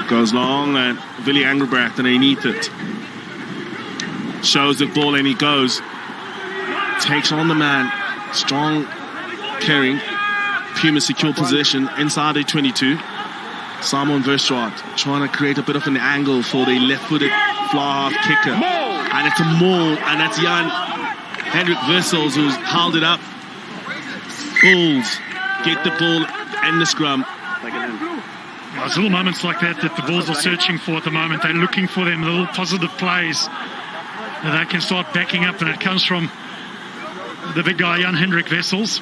Goes long, and Willie Engelbrecht underneath it. Shows the ball, and he goes. Takes on the man. Strong carrying. Puma secure position inside the 22. Simon Verstraat trying to create a bit of an angle for the left-footed fly half kicker. And it's a maul, and that's Jan-Hendrik Wissels who's held it up. Bulls get the ball and the scrum. There's little moments like that the Bulls are searching for at the moment. They're looking for them, the little positive plays that they can start backing up, and it comes from the big guy, Jan-Hendrik Wissels.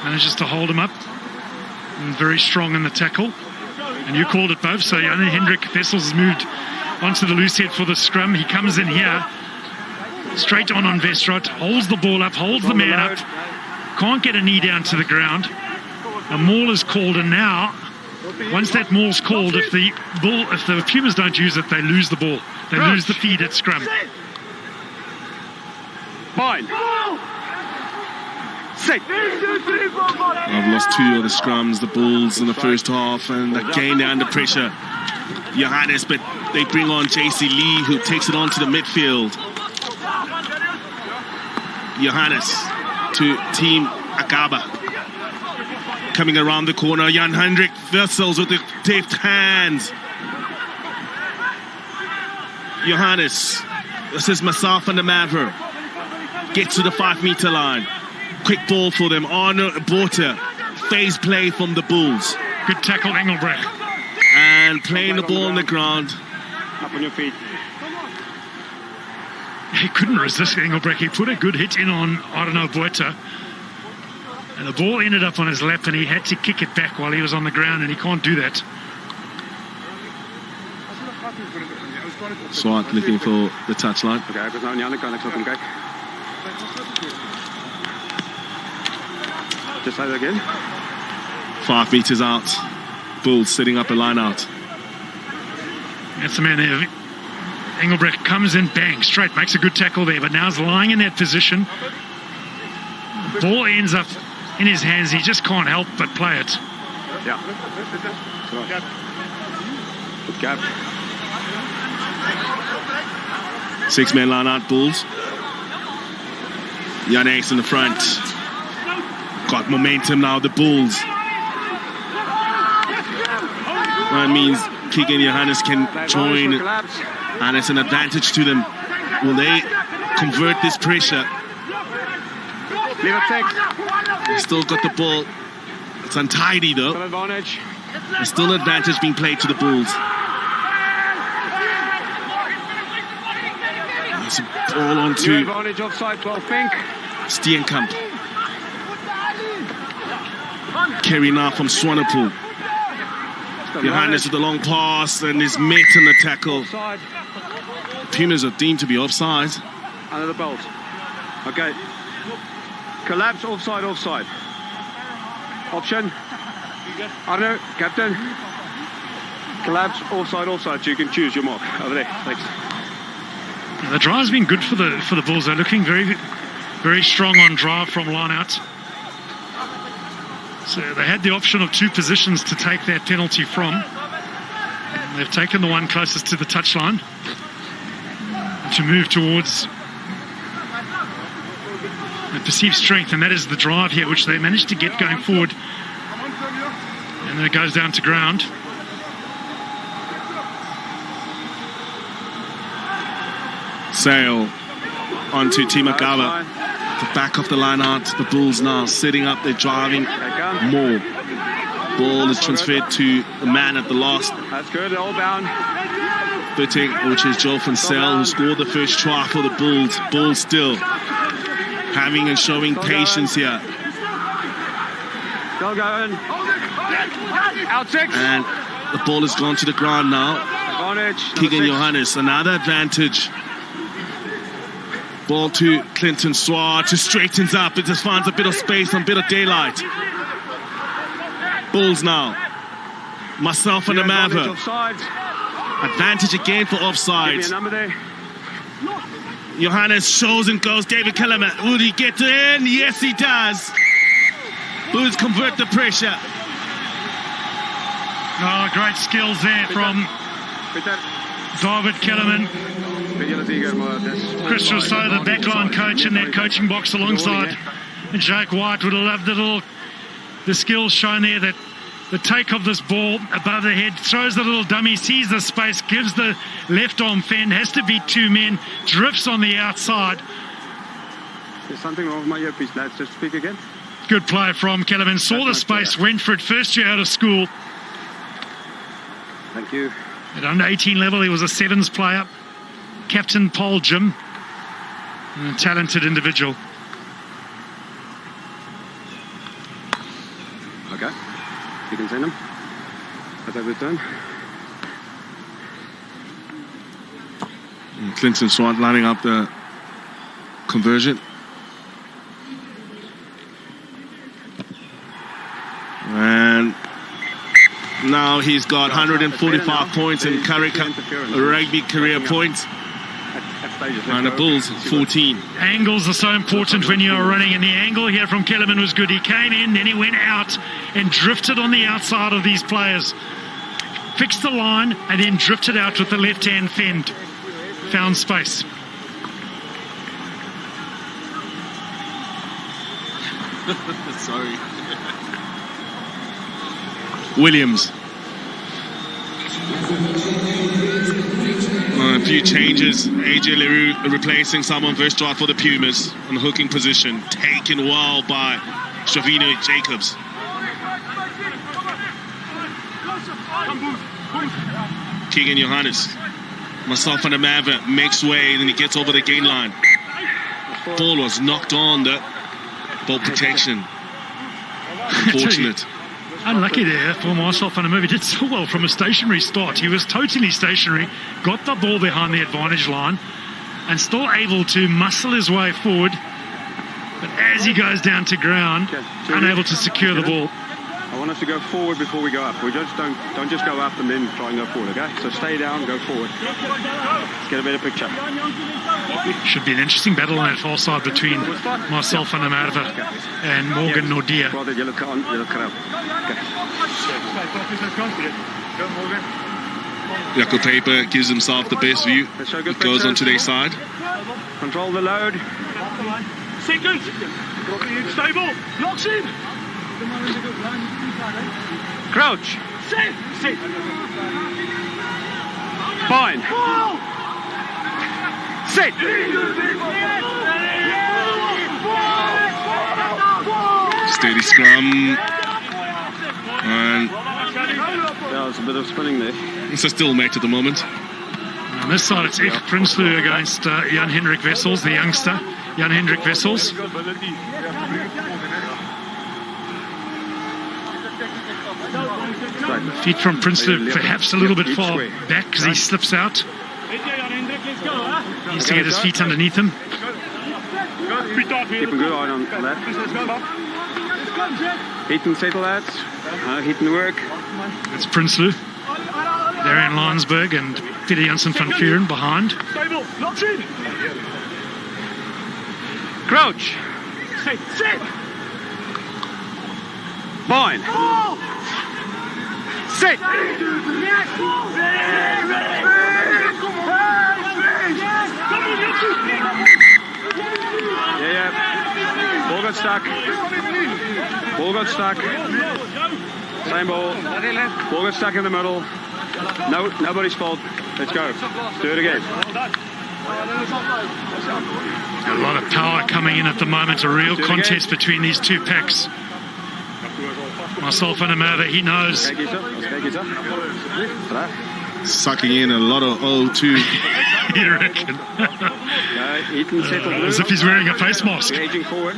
Manages to hold him up. And very strong in the tackle. And you called it both. So Jan-Hendrik Wissels has moved onto the loose head for the scrum. He comes in here. Straight on Verstraat. Holds the ball up. Holds the man up. Can't get a knee down to the ground. A maul is called, and now, once that maul's called, if the Pumas don't use it, they lose the ball. They lose the feed at scrum. Fine. Set. I've lost 2 of the scrums, the Bulls in the first half, and again they're under pressure. Johannes, but they bring on JC Lee, who takes it onto the midfield. Johannes to Team Agaba. Coming around the corner, Jan-Hendrik Wissels with the deft hands. Johannes, this is Masaf and the Maver. Gets to the 5-meter line. Quick ball for them. Arno Borta. Phase play from the Bulls. Good tackle, Engelbrecht. And playing the ball on the ground. Up on your feet. He couldn't resist Engelbrecht. He put a good hit in on Arno Borta. And the ball ended up on his lap, and he had to kick it back while he was on the ground, and he can't do that. Swart looking for the touchline. Okay, ek is nou aan die ander kant, ek sal kom kyk. Just say that again. 5 meters out. Bulls setting up a line out. That's the man there. Engelbrecht comes in, bang, straight, makes a good tackle there, but now he's lying in that position. Ball ends up in his hands. He just can't help but play it. Yeah. Good gap. 6-man line out, Bulls. Jan Ace in the front. Got momentum now, the Bulls. That means Keegan Johannes can join, and it's an advantage to them. Will they convert this pressure? They still got the ball. It's untidy though. There's still an advantage being played to the Bulls. It's a all New onto advantage offside, 12 pink. Steenkamp. Currie now from Swanepoel. Johannes with the long pass and is met in the tackle. Offside, Pumas are deemed to be offside. under the belt. Okay. Collapse, offside, offside. Option. Arno, captain. Collapse, offside, offside. So you can choose your mark. Over there. Thanks. The drive's been good for the Bulls. They're looking very, very strong on drive from line out. So they had the option of two positions to take that penalty from. They've taken the one closest to the touchline to move towards the perceived strength, and that is the drive here, which they managed to get going forward. And then it goes down to ground. Sale onto Timagawa. The back of the line out. The Bulls now setting up. They're driving more. Ball is transferred to the man at the last. That's good. All down. Footing, which is Joel van Zyl, who scored the first try for the Bulls. Bulls still having and showing patience here. Still going. Out 6. And the ball has gone to the ground now. Advantage. Keegan Johannes, another advantage. Ball to Clinton Swart, just straightens up. It just finds a bit of space and a bit of daylight. Bulls now. Myself and Amava. Advantage again for offside. Give me a number there. Johannes shows and goes. David Kellerman. Would he get in? Yes, he does. Bulls convert the pressure. Oh, great skills there from David Kellerman. Chris Rousseau, the backline coach in that coaching box alongside Jake White, would have loved the skills shown there. That the take of this ball above the head, throws the little dummy, sees the space, gives the left arm fend, has to beat two men, drifts on the outside. There's something wrong with my earpiece, lads. Just speak again. Good play from Kellerman, saw the space, went for it, first year out of school. Thank you. At under 18 level, he was a sevens player. Captain Paul Jim, a talented individual. Okay. You can send him. That's a good turn. Clinton Swart lining up the conversion. And now he's got 145 points in Currie rugby career points. And the Bulls 14. Angles are so important when you're running, and the angle here from Kellerman was good. He came in, then he went out and drifted on the outside of these players. Fixed the line and then drifted out with the left-hand fend. Found space. Sorry. Williams. A few changes. AJ Leroux replacing someone first drive for the Pumas on the hooking position. Taken well by Stravino Jacobs. Keegan Johannes. Myself and Amava makes way, then he gets over the gain line. Ball was knocked on the ball protection. Unfortunate. Unlucky there for myself and Amava. He did so well from a stationary start. He was totally stationary, got the ball behind the advantage line, and still able to muscle his way forward. But as he goes down to ground, unable to secure the ball. I want us to go forward before we go up. We just don't just go up and then try and go forward, okay? So stay down, go forward. Let's get a better picture. Should be an interesting battle on that far side between myself and Amava and Morgan Nordia. Jaco Paper gives himself the best view. It goes onto their side. Control the load. Second. Stable. Locks in. Crouch. Sit. Sit. Fine. Sit. Steady scrum. And Yeah, it's a bit of spinning there. it's a stalemate at the moment. On this side, it's Ich Prinsloo against Jan-Hendrik Wessels, the youngster, Jan-Hendrik Wessels. Feet from Prinsloo perhaps a little bit far back because he slips out. Needs to get his feet underneath him. Keep a good eye on that. Heat and settle that. Heat and work. It's Prinsloo, Darian Landsberg and Peter Janssen van Vuren behind. Crouch. Sit. Bind. Sit. Yeah. Ball got stuck. Same ball. Ball got stuck in the middle. No, nobody's fault. Let's go. Do it again. A lot of power coming in at the moment. A real contest between these two packs. Myself and Amada, he knows. Sucking in a lot of O2. You reckon? As if he's wearing a face mask. Edging forward.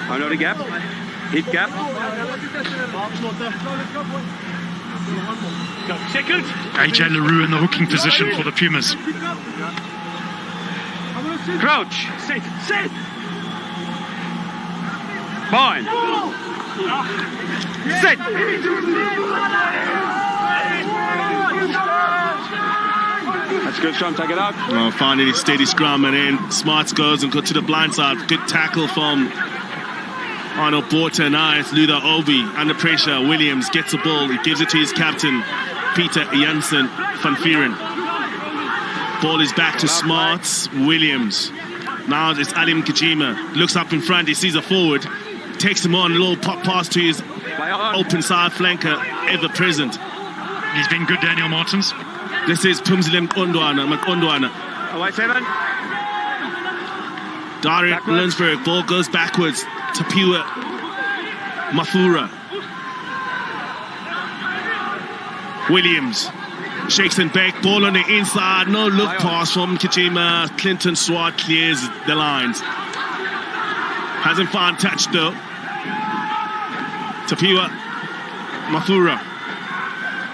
Another gap. Hit gap. AJ LaRue in the hooking position for the Pumas. Crouch. Sit. Bind. Sit. That's good, Sean. Take it out. Well, finally steady scrum, and then Smarts goes and goes to the blind side. Good tackle from Arnold Borta. Now it's Luther Obi under pressure. Williams gets the ball. He gives it to his captain, Peter Janssen van Vuren. Ball is back to Smarts. Williams. Now it's Alim Kajima. Looks up in front. He sees a forward. Takes him on. A little pop pass to his open side flanker, ever present. He's been good, Daniel Martins. This is Pumzile Mkondwana. Away 7. Darian Landsberg. Ball goes backwards. Tapiwa Mafura. Williams shakes and back. Ball on the inside. No look pass from Kajima. Clinton Swart clears the lines. Hasn't found touch though. Tapiwa Mafura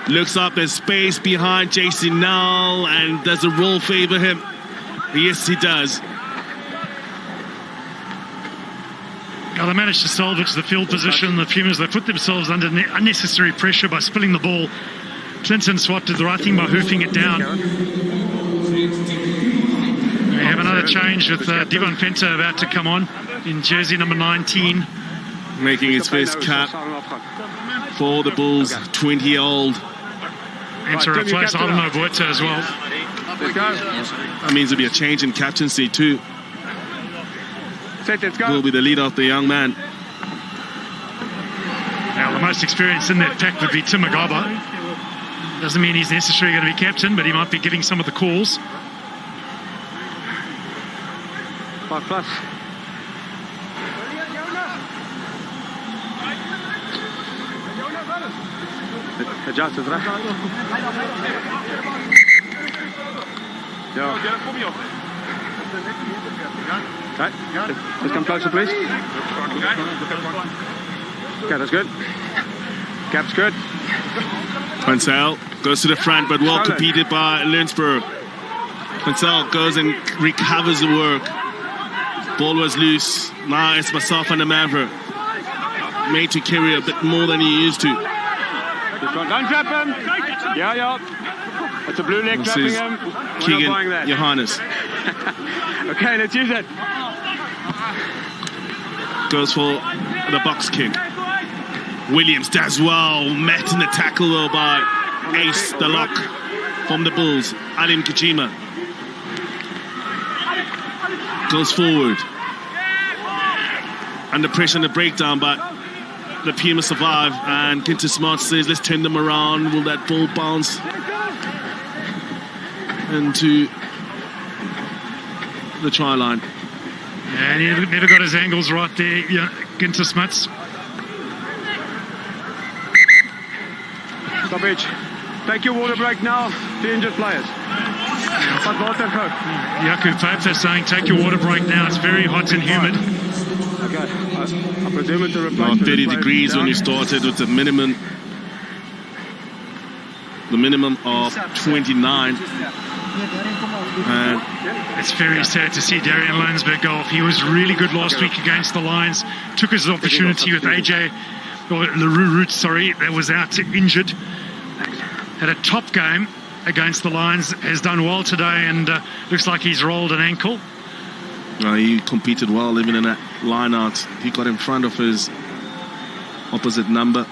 looks up. There's space behind Jason Null, and does the roll favor him? Yes, he does. Now they managed to salvage the field position. The Pumas, they put themselves under unnecessary pressure by spilling the ball. Clinton Swart did the right thing by hoofing it down. We have another change with Devon Fenter about to come on in jersey number 19. Making his first cap for the Bulls, 20-year-old. And to replace Arno Vuerta as well. That means there'll be a change in captaincy too. Will be the leader of the young man. Now the most experienced in that pack would be Tim Magaba. Doesn't mean he's necessarily going to be captain, but he might be giving some of the calls. 5+. Adjust it, right? Yeah. Okay, let's come closer, please. Okay, that's good. Cap's good. Pansel goes to the front, but well competed by Landsberg. Pansel goes and recovers the work. Ball was loose. Now it's myself and the Maverick. Made to carry a bit more than he used to. Don't trap him. Yeah. It's a blue leg This trapping is him. Keegan We're not buying that. Johannes. Okay, let's use it. Goes for the box kick. Williams does well. Met in the tackle though by Ace, the lock from the Bulls. Alim Kajima goes forward. Under pressure in the breakdown, but the Pumas survive. And Ginter Smart says, let's turn them around. Will that ball bounce into the try line? And he never got his angles right there, Ginter Smuts. Stoppage. Take your water break now, the injured players. But water, go. Jaco Papa saying, take your water break now. It's very hot and humid. Okay, I presume it's a Now replacement. 30 degrees when you started with the minimum of 29. And It's very sad to see Darian Loansberg go off. He was really good last week against the Lions. Took his opportunity with AJ, or LaRue Roots, sorry, that was out injured. Had a top game against the Lions, has done well today, and looks like he's rolled an ankle. he competed well even in that line out. He got in front of his opposite number.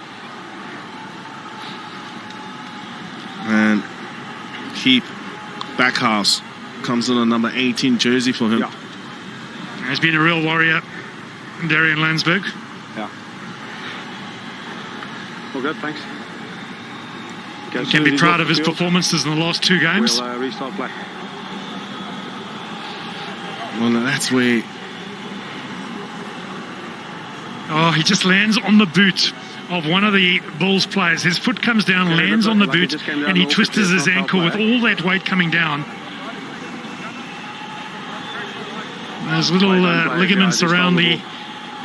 And Keep Backhouse comes in a number 18 jersey for him. Yeah. He's been a real warrior, Darian Loansberg. Yeah. All good, thanks. Okay, Can be proud of his performances in the last 2 games. We'll restart play. Well, that's where Oh, he just lands on the boot of one of the Bulls players. His foot comes down, lands on the boot, and he twists his ankle with all that weight coming down. There's little ligaments around the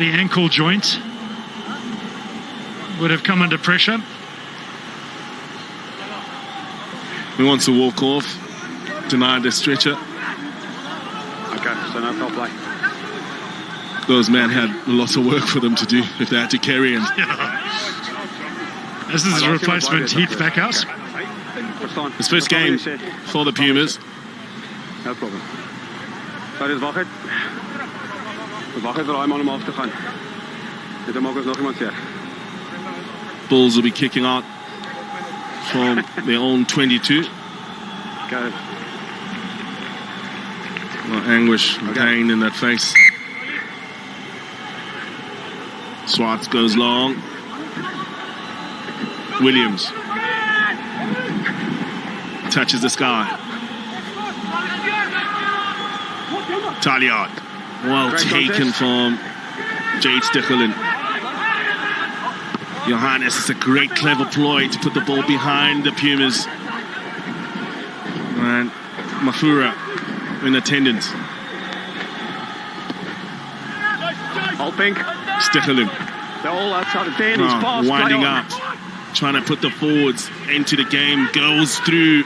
ankle joint. Would have come under pressure. he wants to walk off, denied the stretcher. Okay, so no foul play. Those men had lots of work for them to do if they had to carry him. This is his replacement, Heath Backhouse. His first game for the Pumas. No problem. So dis wag het. Wag het vir daai man om af te gaan. Dit maak ons nog iemand seer. Bulls will be kicking out from their own 22. Okay. Anguish and pain in that face. Swartz goes long. Williams touches the sky. Taliard, well taken from Jade Stickelin. Johannes, it's a great clever ploy to put the ball behind the Pumas. And Mafura in attendance. All pink. Stickelin. They're all outside of 10. He's fast. Winding play on. up, trying to put the forwards into the game. Goes through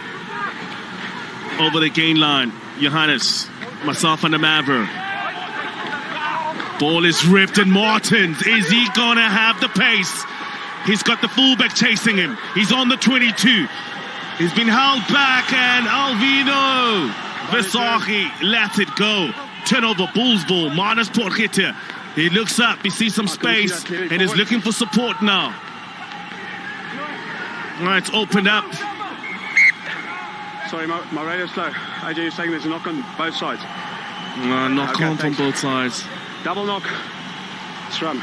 over the gain line. Johannes, myself and the Maverick. Ball is ripped and Martins. Is he gonna have the pace? He's got the fullback chasing him. He's on the 22. He's been held back and Alvino Visachi lets it go. Turnover, Bulls ball. Marnus Porchete. He looks up, he sees some space and is looking for support now. All right, it's opened up. Sorry, my radio's slow. AJ, you're saying there's a knock on both sides. Knock Okay, on from thanks. both sides. Double knock. Scrum.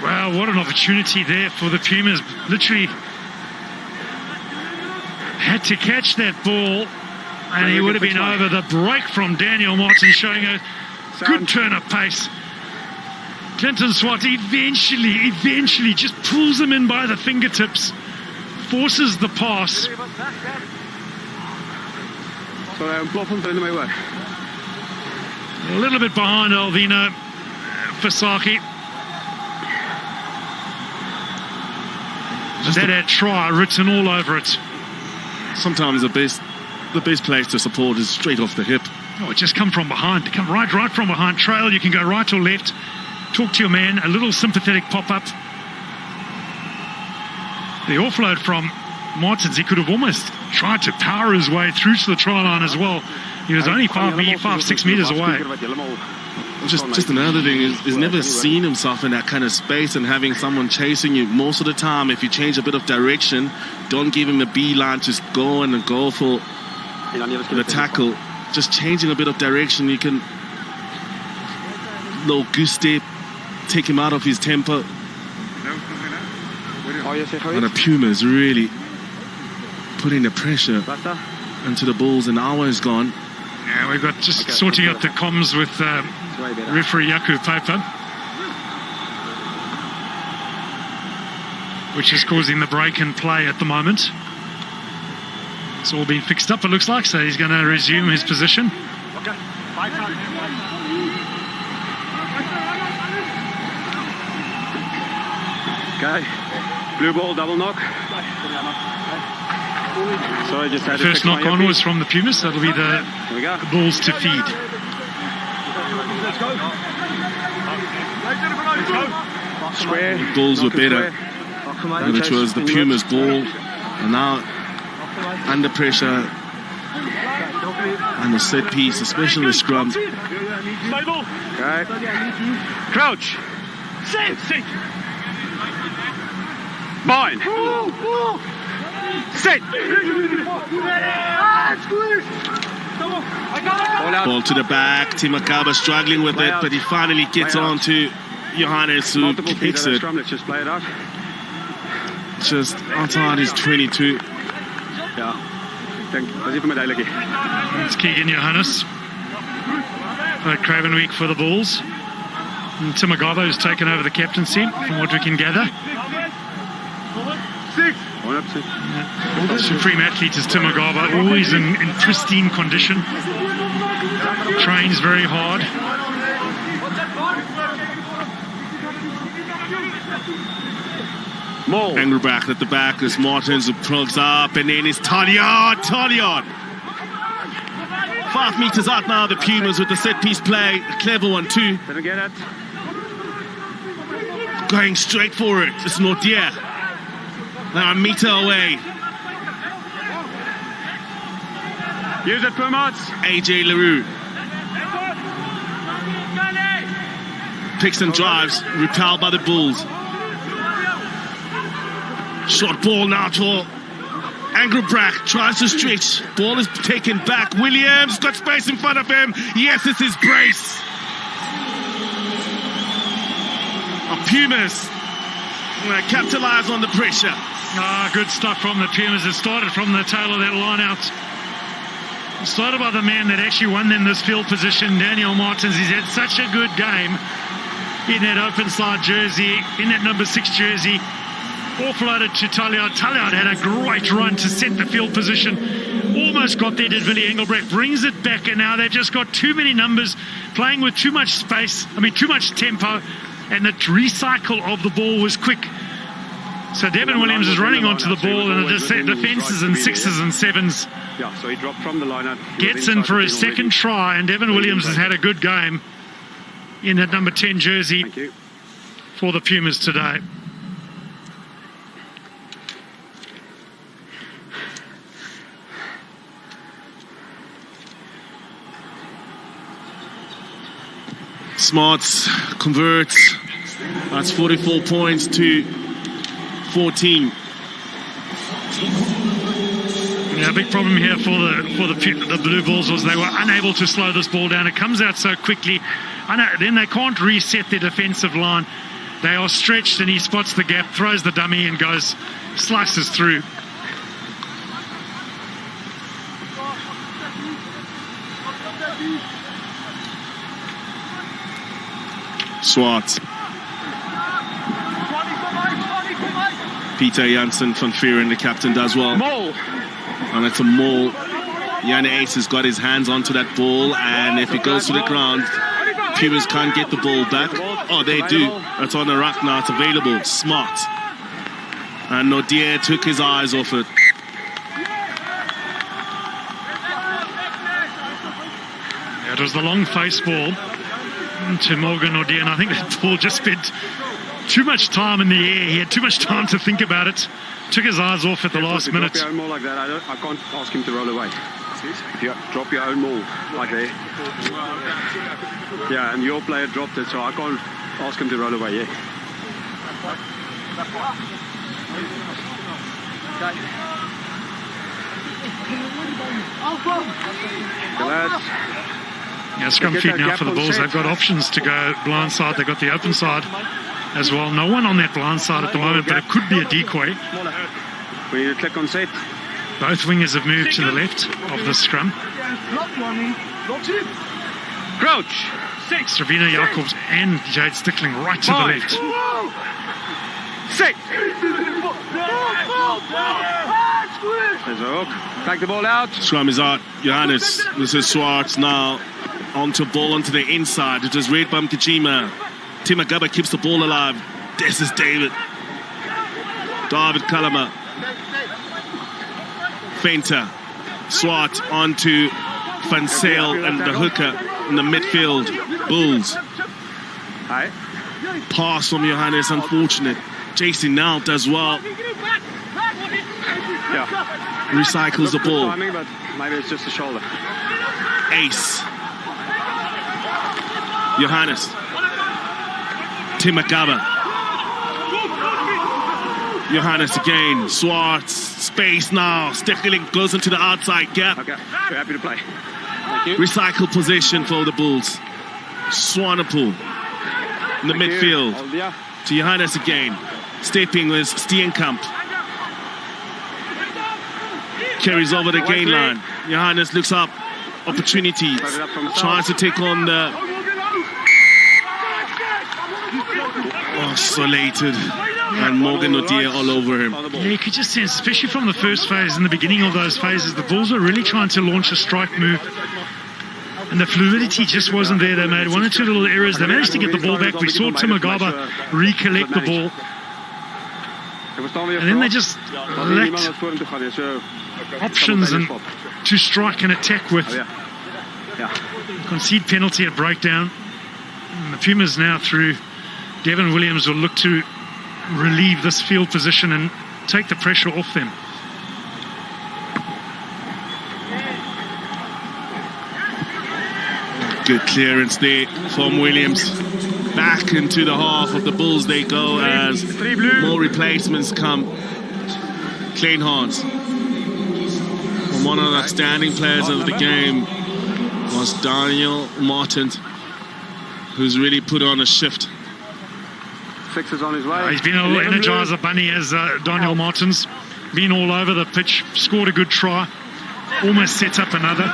Wow, what an opportunity there for the Pumas. Literally had to catch that ball, and he would have been over. The break from Daniel Martin showing a good turn of pace. Clinton Swart eventually just pulls him in by the fingertips, forces the pass. Sorry, I'm plopping in my way. A little bit behind Alvino Visachi. That had try written all over it. Sometimes the best place to support is straight off the hip. Oh, just come from behind. Come right from behind. Trail, you can go right or left. Talk to your man. A little sympathetic pop-up. The offload from Martins, he could have almost tried to power his way through to the try line as well. He was only 5-6 meters away. Just another thing is he's never seen himself in that kind of space and having someone chasing you. Most of the time, if you change a bit of direction, don't give him a beeline, just go and go for the tackle. Just changing a bit of direction, you can little goose step, take him out of his tempo. And the Pumas really putting the pressure into the Bulls, and hour is gone. Yeah, we've got just sorting out the comms with referee Jaco Papa, which is causing the break in play at the moment. It's all been fixed up, it looks like, so he's going to resume his position. Okay, blue ball, double knock. Sorry, just had The first knock on was from the Pumas. That'll be the Here we go. Bulls to feed. Square. The Bulls were knock and better, square. which was the Pumas' ball. And now under pressure and the set piece, especially the scrum. Okay. Crouch. Bind. Set. Ball out. Ball to the back. Timakaba struggling with it, but he finally gets on to Johannes, who Multiple kicks feet out of it scrum. Let's just play it out. just outside his 22. Ja. Dink, was even met duidelijk. It's Keegan Johannes. Craven week for the Bulls. And Timagabo's taken over the captaincy, from what we can gather. 100%. Supreme athlete is Timagaba, always in pristine condition. Trains very hard. Mol. Engelbrecht at the back as Martins, who plugs up, and then it's Talliard. 5 meters out now, the Pumas with the set piece play. A clever one too. Didn't get it. Going straight for it. It's Nordier. Now a meter away. Use it, Pumas. AJ LaRue. Picks and drives, repelled by the Bulls. Short ball now for Engelbrecht, tries to stretch. Ball is taken back. Williams got space in front of him. Yes, it's his brace. Pumas capitalize on the pressure. Good stuff from the Pumas. It started from the tail of that line out. It started by the man that actually won them this field position, Daniel Martins. He's had such a good game in that open side jersey, in that number 6 jersey. Offloaded to Talliard. Talliard had a great run to set the field position. Almost got there, did Willie Engelbrecht. Brings it back, and now they've just got too many numbers, playing with too much space. Too much tempo, and the recycle of the ball was quick. So Devin Williams is running onto the ball, and the defences and 6s and 7s. Yeah, so he dropped from the line. Gets in for his second try, and Devin Williams has had a good game in that number 10 jersey for the Pumas today. Smarts converts. That's 44 points to 14. Yeah, big problem here for the Blue Bulls was they were unable to slow this ball down. It comes out so quickly. Then they can't reset their defensive line. They are stretched, and he spots the gap, throws the dummy, and slices through. Swart. Peter Janssen van Vieren, the captain, does well. Mol. And it's a Mol. Janne Ace has got his hands onto that ball, and if it goes to the ground, Pumas can't get the ball back. Oh, they do. It's on the rack now. It's available. Smart. And Nordier took his eyes off it. It was the long face ball to Morgan Nordier, and I think that ball just spent too much time in the air. He had too much time to think about it. Took his eyes off at the last minute. If you drop your own maul like that, I can't ask him to roll away. If you drop your own maul like there. Yeah, and your player dropped it, so I can't ask him to roll away, yeah. Yeah, scrum feed now for the Bulls. They've got options to go blind side. They've got the open side as well. No one on that blind side at the moment, but it could be a decoy. We need to click on set. Both wingers have moved to the left of the scrum. Crouch. Ravina Jacobs and Jade Stickling right to the left. Set. There's a hook. Take the ball out. Scrum is out. Johannes. This is Swartz now. Onto ball onto the inside. It is Redbum Kajima. Timagaba keeps the ball alive. This is David. David Kalama. Feinter. Swart onto Van Sale and the hooker in the midfield. Bulls. Hey. Pass from Johannes, unfortunate. Jason Nalt as well. Yeah. Recycles the Good ball. timing, but maybe it's just a shoulder. Ace. Johannes. Timagaba. Johannes again. Swartz. Space now. Stefkeling goes into the outside gap. Okay, we're happy to play. Thank you. Recycle position for the Bulls. Swanepoel in the midfield. Yeah. To Johannes again. Stepping with Steenkamp. Carries over the gain line. Johannes looks up. Opportunities. Tries to take on the... Oscillated. And Morgan O'Dear all over him. Yeah, you could just sense, especially from the first phase, in the beginning of those phases, the Bulls were really trying to launch a strike move. And the fluidity just wasn't there. They made one or two little errors. They managed to get the ball back. We saw Timagaba recollect the ball. And then they just lacked options and to strike and attack with. Concede penalty at breakdown. And the Pumas now through Devin Williams will look to relieve this field position and take the pressure off them. Good clearance there from Williams. Back into the half of the Bulls they go as more replacements come. Kleinhans. One of the outstanding players of the game was Daniel Martin, who's really put on a shift. Six is on his way. He's been a little energizer bunny as Daniel Martins. Been all over the pitch, scored a good try, almost set up another.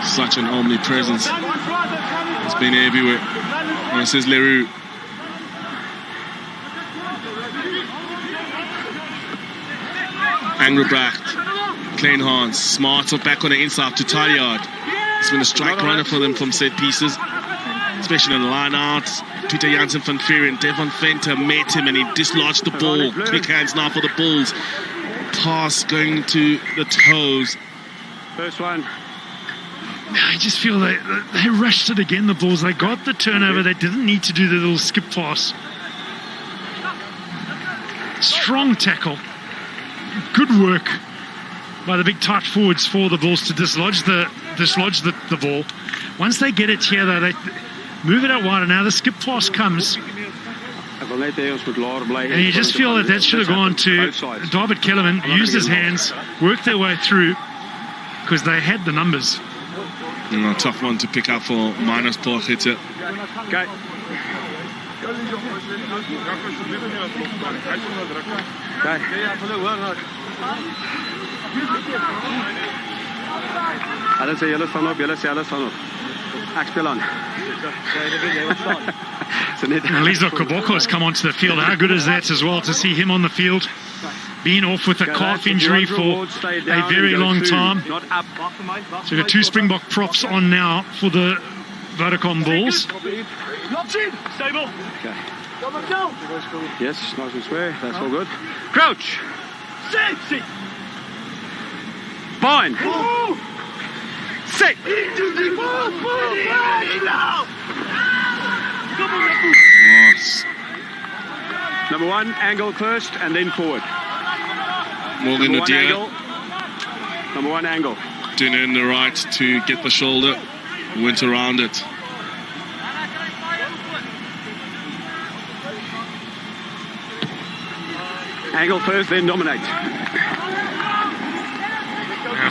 Such an omnipresence. It's been everywhere. And this is Leroux. Angerbracht. Kleinhans. Smarts up back on the inside to Talliard. It's been a strike runner for them from set pieces, especially in the line-outs. Peter Janssen van Feeren, Devon Fenter met him and he dislodged the ball. Quick hands now for the Bulls. Pass going to the toes. First one. I just feel they rushed it again, the Bulls. They got the turnover. They didn't need to do the little skip pass. Strong tackle. Good work by the big tight forwards for the Bulls to dislodge the ball. Once they get it here, though, they move it out wider. Now the skip pass comes. And you just feel that should have gone to David Kellerman, used his hands, worked their way through, because they had the numbers. A tough one to pick up for Minus Porchita. Okay. Hulle sê julle staan op, julle sê hulle staan op. Ek speel aan. Lizo Koboko has come onto the field. How good is that as well to see him on the field? Being off with a calf injury for a very long time. So we've got two Springbok props on now for the Vodacom Bulls. Stable. Okay. Yes, nice and square. That's all good. Crouch. Sit. Bind. Sit. Number one, angle first and then forward. Morgan O'Dear. Number one angle. Doing it in the right to get the shoulder. Went around it. Angle first, then dominate.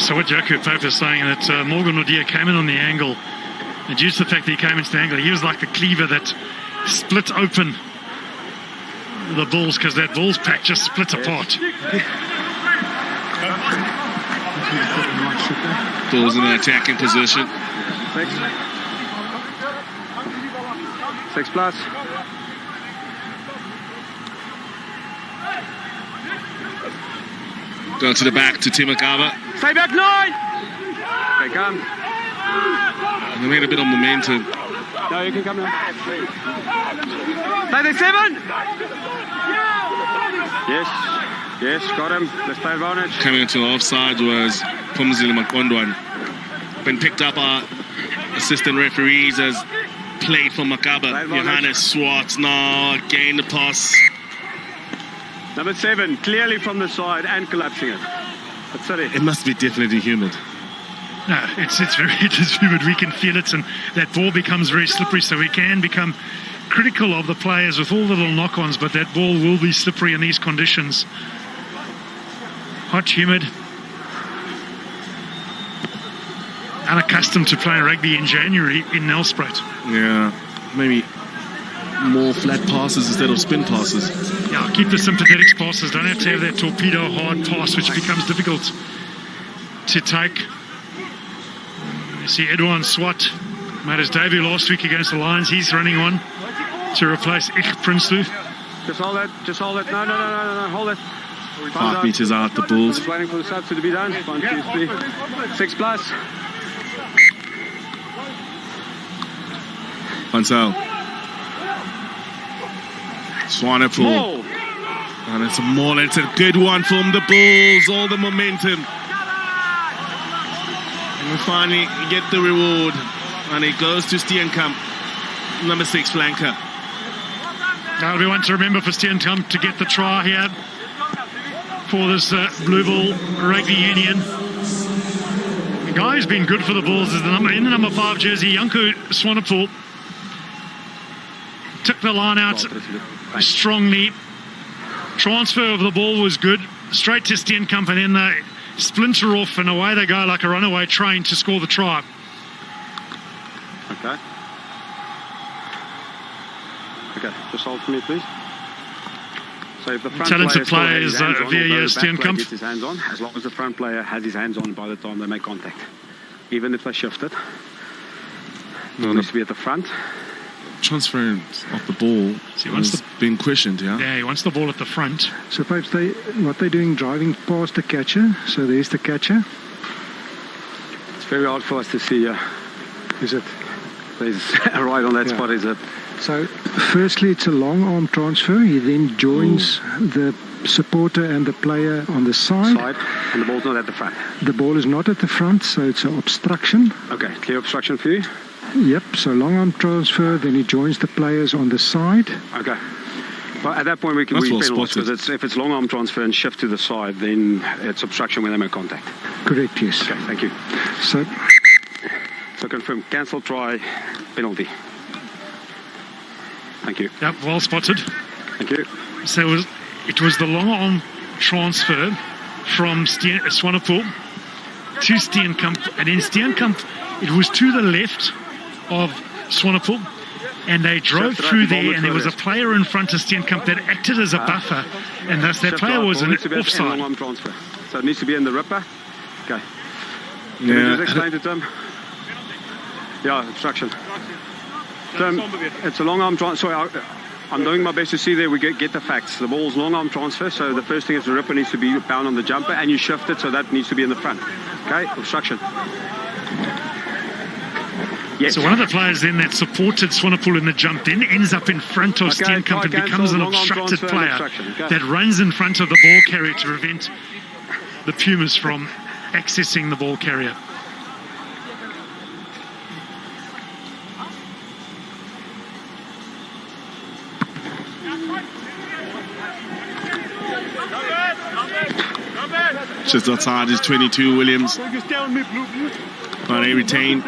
So what Jaco Pope is saying that Morgan O'Dear came in on the angle, and due to the fact that he came into the angle, he was like the cleaver that split open the Bulls, because that Bulls pack just split apart. Bulls in an attacking position. 6 plus. Go to the back to Timakaba. Stay back, 9! Okay, come. And they made a bit of momentum. No, you can come now. Stay there, 7! Yes, got him. Let's play advantage. Coming into the offside was Pumzile Makondwan. Been picked up by assistant referees as play for Makaba. Johannes Swartz now again the pass. Number 7, clearly from the side and collapsing it. That's it. It must be definitely humid. No, it is humid. We can feel it, and that ball becomes very slippery, so we can become critical of the players with all the little knock-ons, but that ball will be slippery in these conditions. Hot, humid. Unaccustomed to playing rugby in January in Nelspruit. Yeah, maybe more flat passes instead of spin passes. Yeah, keep the sympathetics passes. Don't have to have that torpedo hard pass, which becomes difficult to take. You see Edouard Swat made his debut last week against the Lions. He's running on to replace Ich Prinsloo. Just hold it. No, hold it. 5 meters out the Bulls. Just waiting for the subs to be done. 1, 2, 3. 6 plus. Vansel. Swanepoel. Maul. And it's a maul. It's a good one from the Bulls. All the momentum. And we finally get the reward. And it goes to Steenkamp, number 6 flanker. That'll be one to remember for Steenkamp to get the try here for this Blue Bull Rugby Union. The guy who's been good for the Bulls is in the number 5 jersey, Janko Swanepoel. Took the line out strongly. Transfer of the ball was good. Straight to Steenkamp, and then they splinter off, and away they go like a runaway train to score the try. Okay. Okay, just hold for me, please. So if the front Talented player players still has his hands on, via although the back player Steenkamp. gets his hands on, as long as the front player has his hands on by the time they make contact. Even if they shift it, it needs to be at the front. Transference of the ball has been questioned, yeah? Yeah, he wants the ball at the front. So perhaps what they're doing, driving past the catcher. So there's the catcher. It's very hard for us to see. Is it? There's right on that spot, is it? So firstly, it's a long arm transfer. He then joins the supporter and the player on the side. And the ball's not at the front. The ball is not at the front, so it's an obstruction. Okay, clear obstruction for you? Yep, so long arm transfer, then he joins the players on the side. Okay. Well, at that point, we penalise, because if it's long arm transfer and shift to the side, then it's obstruction when they make contact. Correct, yes. Okay, thank you. So confirm, cancel, try, penalty. Thank you. Yep, well spotted. Thank you. So it was the long arm transfer from Swanepoel to Steenkamp, and in Steenkamp, it was to the left of Swanepoel, and they drove through there, and there was a player in front of Steenkamp that acted as a buffer, and thus that player was an offside. Long arm transfer. So it needs to be in the ripper. Okay. Can Yeah. you just explain to Tim? Yeah, obstruction. Tim, it's a long arm transfer. Sorry, I'm doing my best to see there. We get the facts. The ball's long arm transfer, so the first thing is the ripper needs to be bound on the jumper, and you shift it, so that needs to be in the front. Okay, obstruction. Yes. So one of the players then that supported Swanepoel in the jump then ends up in front of Steenkamp and becomes an obstructed player that runs in front of the ball carrier to prevent the Pumas from accessing the ball carrier. Just outside is 22 Williams. But he retained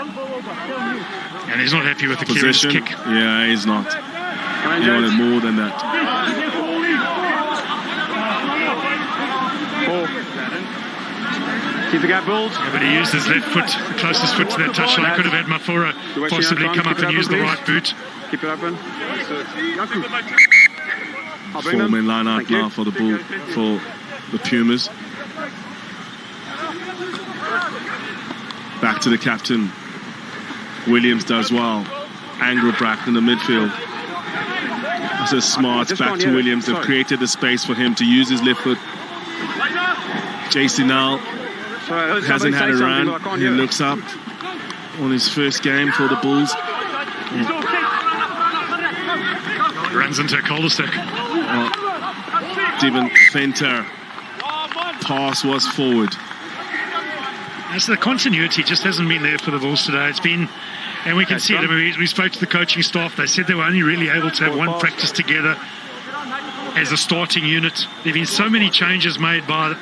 And he's not happy with the clearance possession. kick. Yeah, he's not. He wanted more than that. Keep the gap, Bulls. Yeah, but he used his left foot, the closest foot to that touchline. Could have had Mafura possibly come up and use the right boot. Keep it open. I'll bring 4-man line out Thank you. now for the Bull, for the Pumas. Back to the captain. Williams does well. Engelbrecht in the midfield. That's a smart just back can't to hear it. Williams. They've Sorry. created the space for him to use his left foot. JC now Sorry, hasn't had a run. I can't He hear. looks up on his first game for the Bulls. Runs into a cul-de-sac. Devin Fenter. Pass was forward. So the continuity just hasn't been there for the Bulls today. It's been, and we can see it. I mean, we spoke to the coaching staff. They said they were only really able to have one practice together as a starting unit. There have been so many changes made by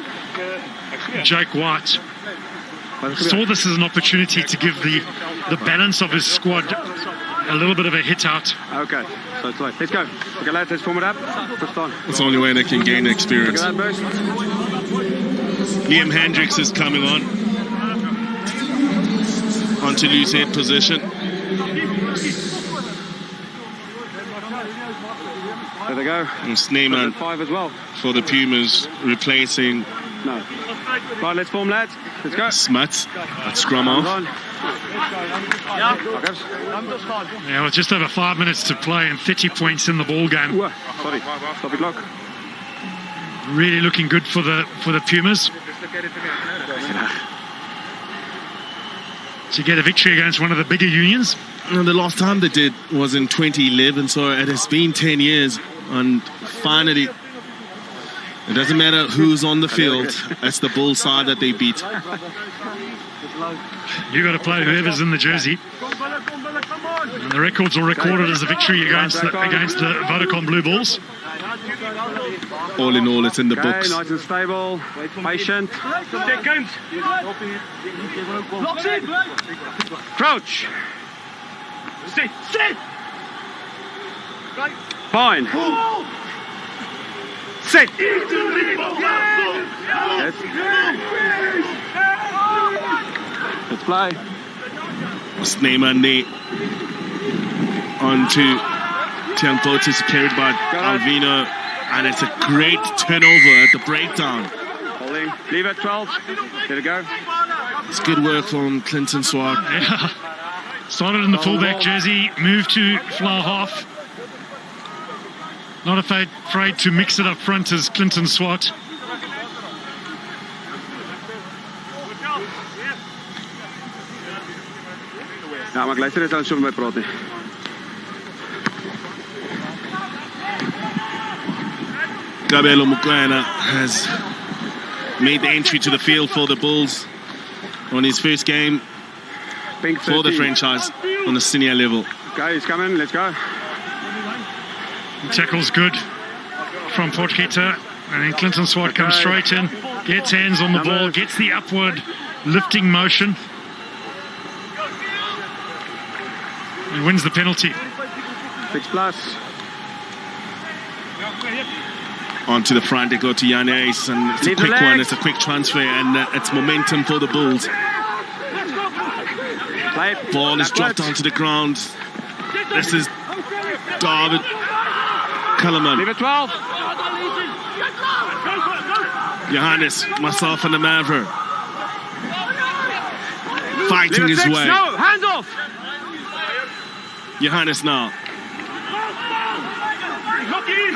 Jake White. Saw this as an opportunity to give the balance of his squad a little bit of a hit out. Okay, so it's like, let's go. Okay, lads, let's form it up. First on. It's the only way they can gain experience. Look at that burst. Liam Hendricks is coming onto loose head position. There they go. And Sneeman 5 as well. for the Pumas replacing No. Right, let's form, lads. Let's go. Smuts at scrum Hold off. on. Okay. Yeah, with just over 5 minutes to play and 30 points in the ball game. Ooh, sorry. Stop it, lock. Really looking good for the Pumas to get a victory against one of the bigger unions. And the last time they did was in 2011, so it has been 10 years. And finally, it doesn't matter who's on the field, it's the Bull side that they beat. You got to play whoever's in the jersey. And the records are recorded as a victory against the Vodacom Blue Bulls. All in all, it's in the Okay, books. nice and stable. Patient. Crouch. Sit. Fine. Sit. Yes. Let's play. Sneeman onto Tianfotis, carried by Alvino, and it's a great turnover at the breakdown. Holding. Leave it, 12. There we go. It's good work from Clinton Swart. Yeah. Started in the fullback jersey, moved to flower half. Not afraid to mix it up front as Clinton Swart. Ja, maar ik luister eens aan zo met praten. Gabriel Mukwena has made the entry to the field for the Bulls on his first game Pink for the 13. franchise on the senior level. Okay, he's coming. Let's go. Tackle's good from Potgieter. And then Clinton Swart comes straight in, gets hands on the ball, gets the upward lifting motion. And wins the penalty. 6+. Onto the front, they go to Jan Ace, and it's a Leave the quick one, legs. it's a quick transfer, and it's momentum for the Bulls. Play. Ball is Backwards. dropped onto the ground. This is David Cullerman. Leave it, 12. Johannes, myself and the Maverick. Fighting Leave it, his 6. way. No, hands off. Johannes now.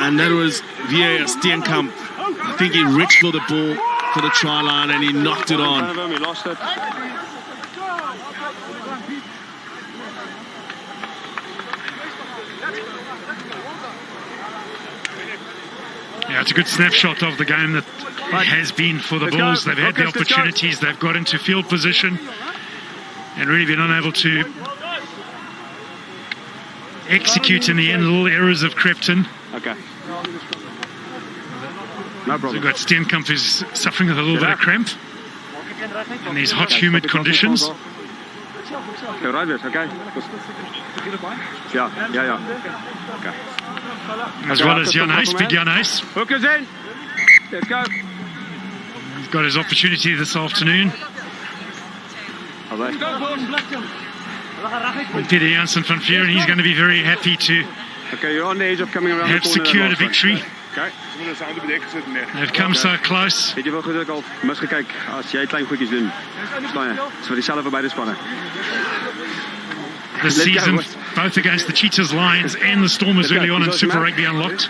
And that was VAR Steenkamp. I think he reached for the ball for the try line and he knocked it In front on. of him, he lost it. Yeah, it's a good snapshot of the game that has been for the Let's Bulls. go. They've had the Focus, let's go. opportunities, they've got into field position and really been unable to execute in the end. Little errors have crept in. Okay. No We've problem. got Steenkamp who's suffering with a little bit of cramp in these hot, humid conditions. Okay, right there, okay. Yeah. Okay. As well as Jan Ace, big Jan Ace. Hookers in. Let's go. He's got his opportunity this afternoon. And Peter Janssen van Vuren, he's going to be very happy to Okay, you're on the edge of coming around have the corner. secured a victory. Okay. They've come so close. Het jy wel goed al misgekyk as jy klein goedjies doen. Verstaan jy? Dis vir dieselfde beide spanne. This Let's go, season, boys. both against the Cheetahs, Lions and the Stormers Let's go. early on in Keep Super those Rugby Unlocked.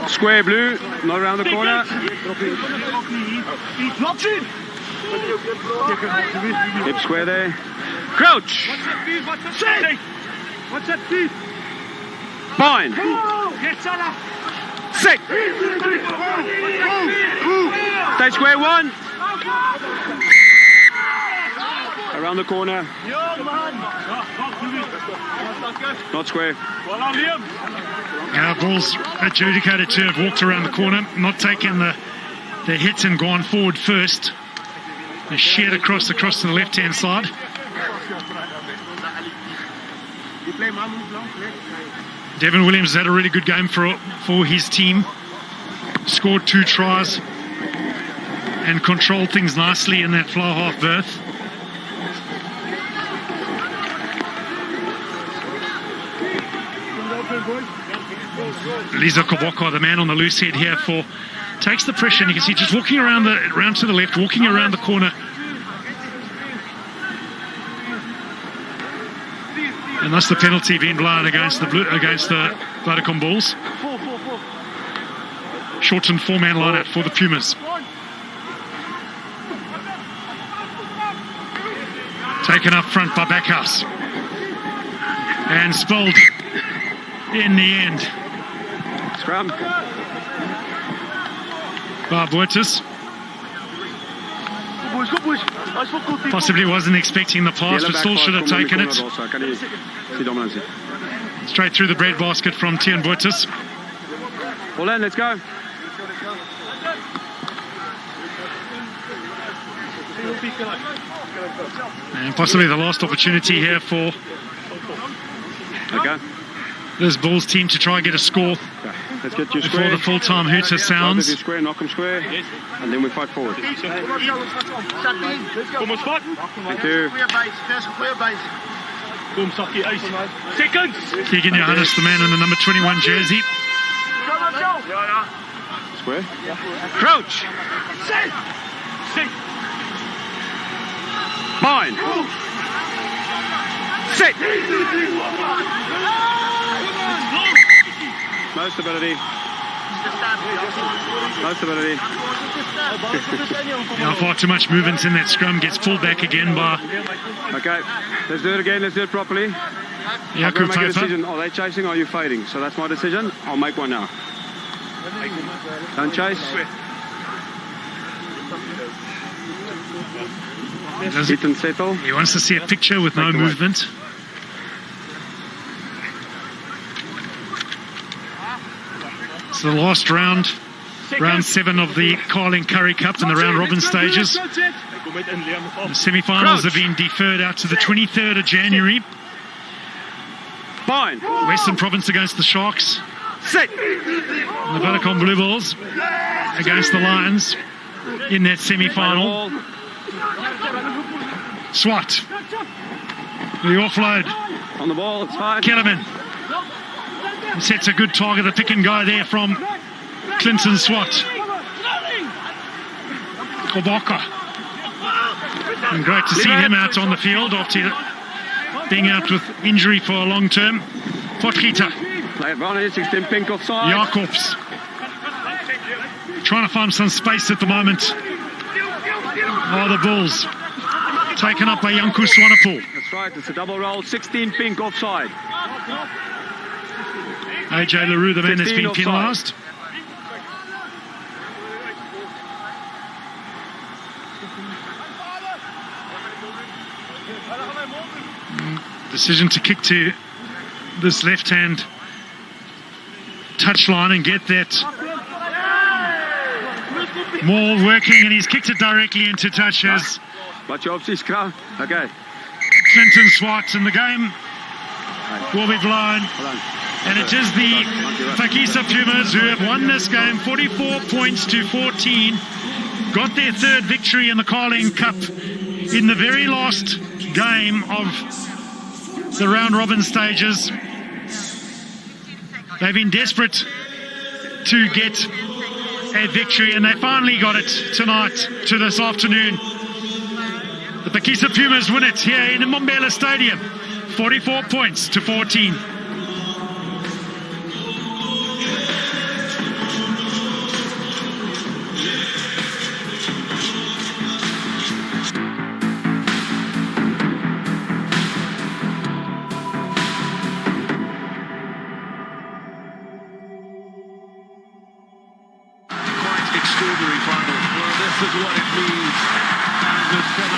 Square blue, not around the corner. Hip square there. Crouch. Bind. Sit. Stay square one. Around the corner. Not square. Our balls adjudicated to have walked around the corner, not taken the hits and gone forward first. They sheared across to the left-hand side. Devin Williams had a really good game for his team. Scored 2 tries and controlled things nicely in that flower half berth. Liza Koboko, the man on the loose head here, takes the pressure, and you can see just walking around to the left, walking around the corner. And that's the penalty being blown against the Vodacom Bulls. Shortened 4-man lineup for the Pumas. Taken up front by Backhouse. And spilled in the end. Scrum. By Buertas. Possibly wasn't expecting the pass, but still should have taken it. Straight through the breadbasket from Tian Buertas. Hold on, let's go. And possibly the last opportunity here for this Bulls team to try and get a score. Okay. Let's get you before square. the full-time hooter sounds. Square, knock them square, and then we fight forward. Thank you. Keegan Johannes, the man in the number 21 jersey. Square. Crouch. Bind. Sit. No stability. No stability. Now far too much movement in that scrum. Gets pulled back again by... Okay, let's do it again. Let's do it properly. Jakub make a Pfeiffer. decision. Are they chasing or are you fading? So that's my decision. I'll make one now. Don't chase. Sit and settle. He wants to see a picture with no movement. So the last round, round 7 of the Carling Currie Cup in the round robin stages. The semi-finals have been deferred out to the 23rd of January. Fine. Western Province against the Sharks. Sit. The Vodacom Blue Bulls against the Lions in that semi-final. Swat. The offload. On the ball, it's fine. Kellerman. Sets a good target, the pick and go there from Clinton Swat. Koboko. And great to see him out on the field after being out with injury for a long term. Potgieter. Play advantage, 16 pink offside. Jacobs. Trying to find some space at the moment. Oh, the Bulls. Taken up by Janku Swanepoel. That's right, it's a double roll, 16 pink offside. AJ LaRue, the man that's been penalised. Decision to kick to this left-hand touchline and get that maul working, and he's kicked it directly into touches. Watch your opties, Kra. Okay. Clinton Swat, and the game will be blown. And it is the Takisa Pumas who have won this game 44 points to 14. Got their 3rd victory in the Carling Cup in the very last game of the round robin stages. They've been desperate to get a victory, and they finally got it tonight, to this afternoon. The Takisa Pumas win it here in the Mbombela Stadium, 44 points to 14. preliminary final. Well, this is what it means to celebrate.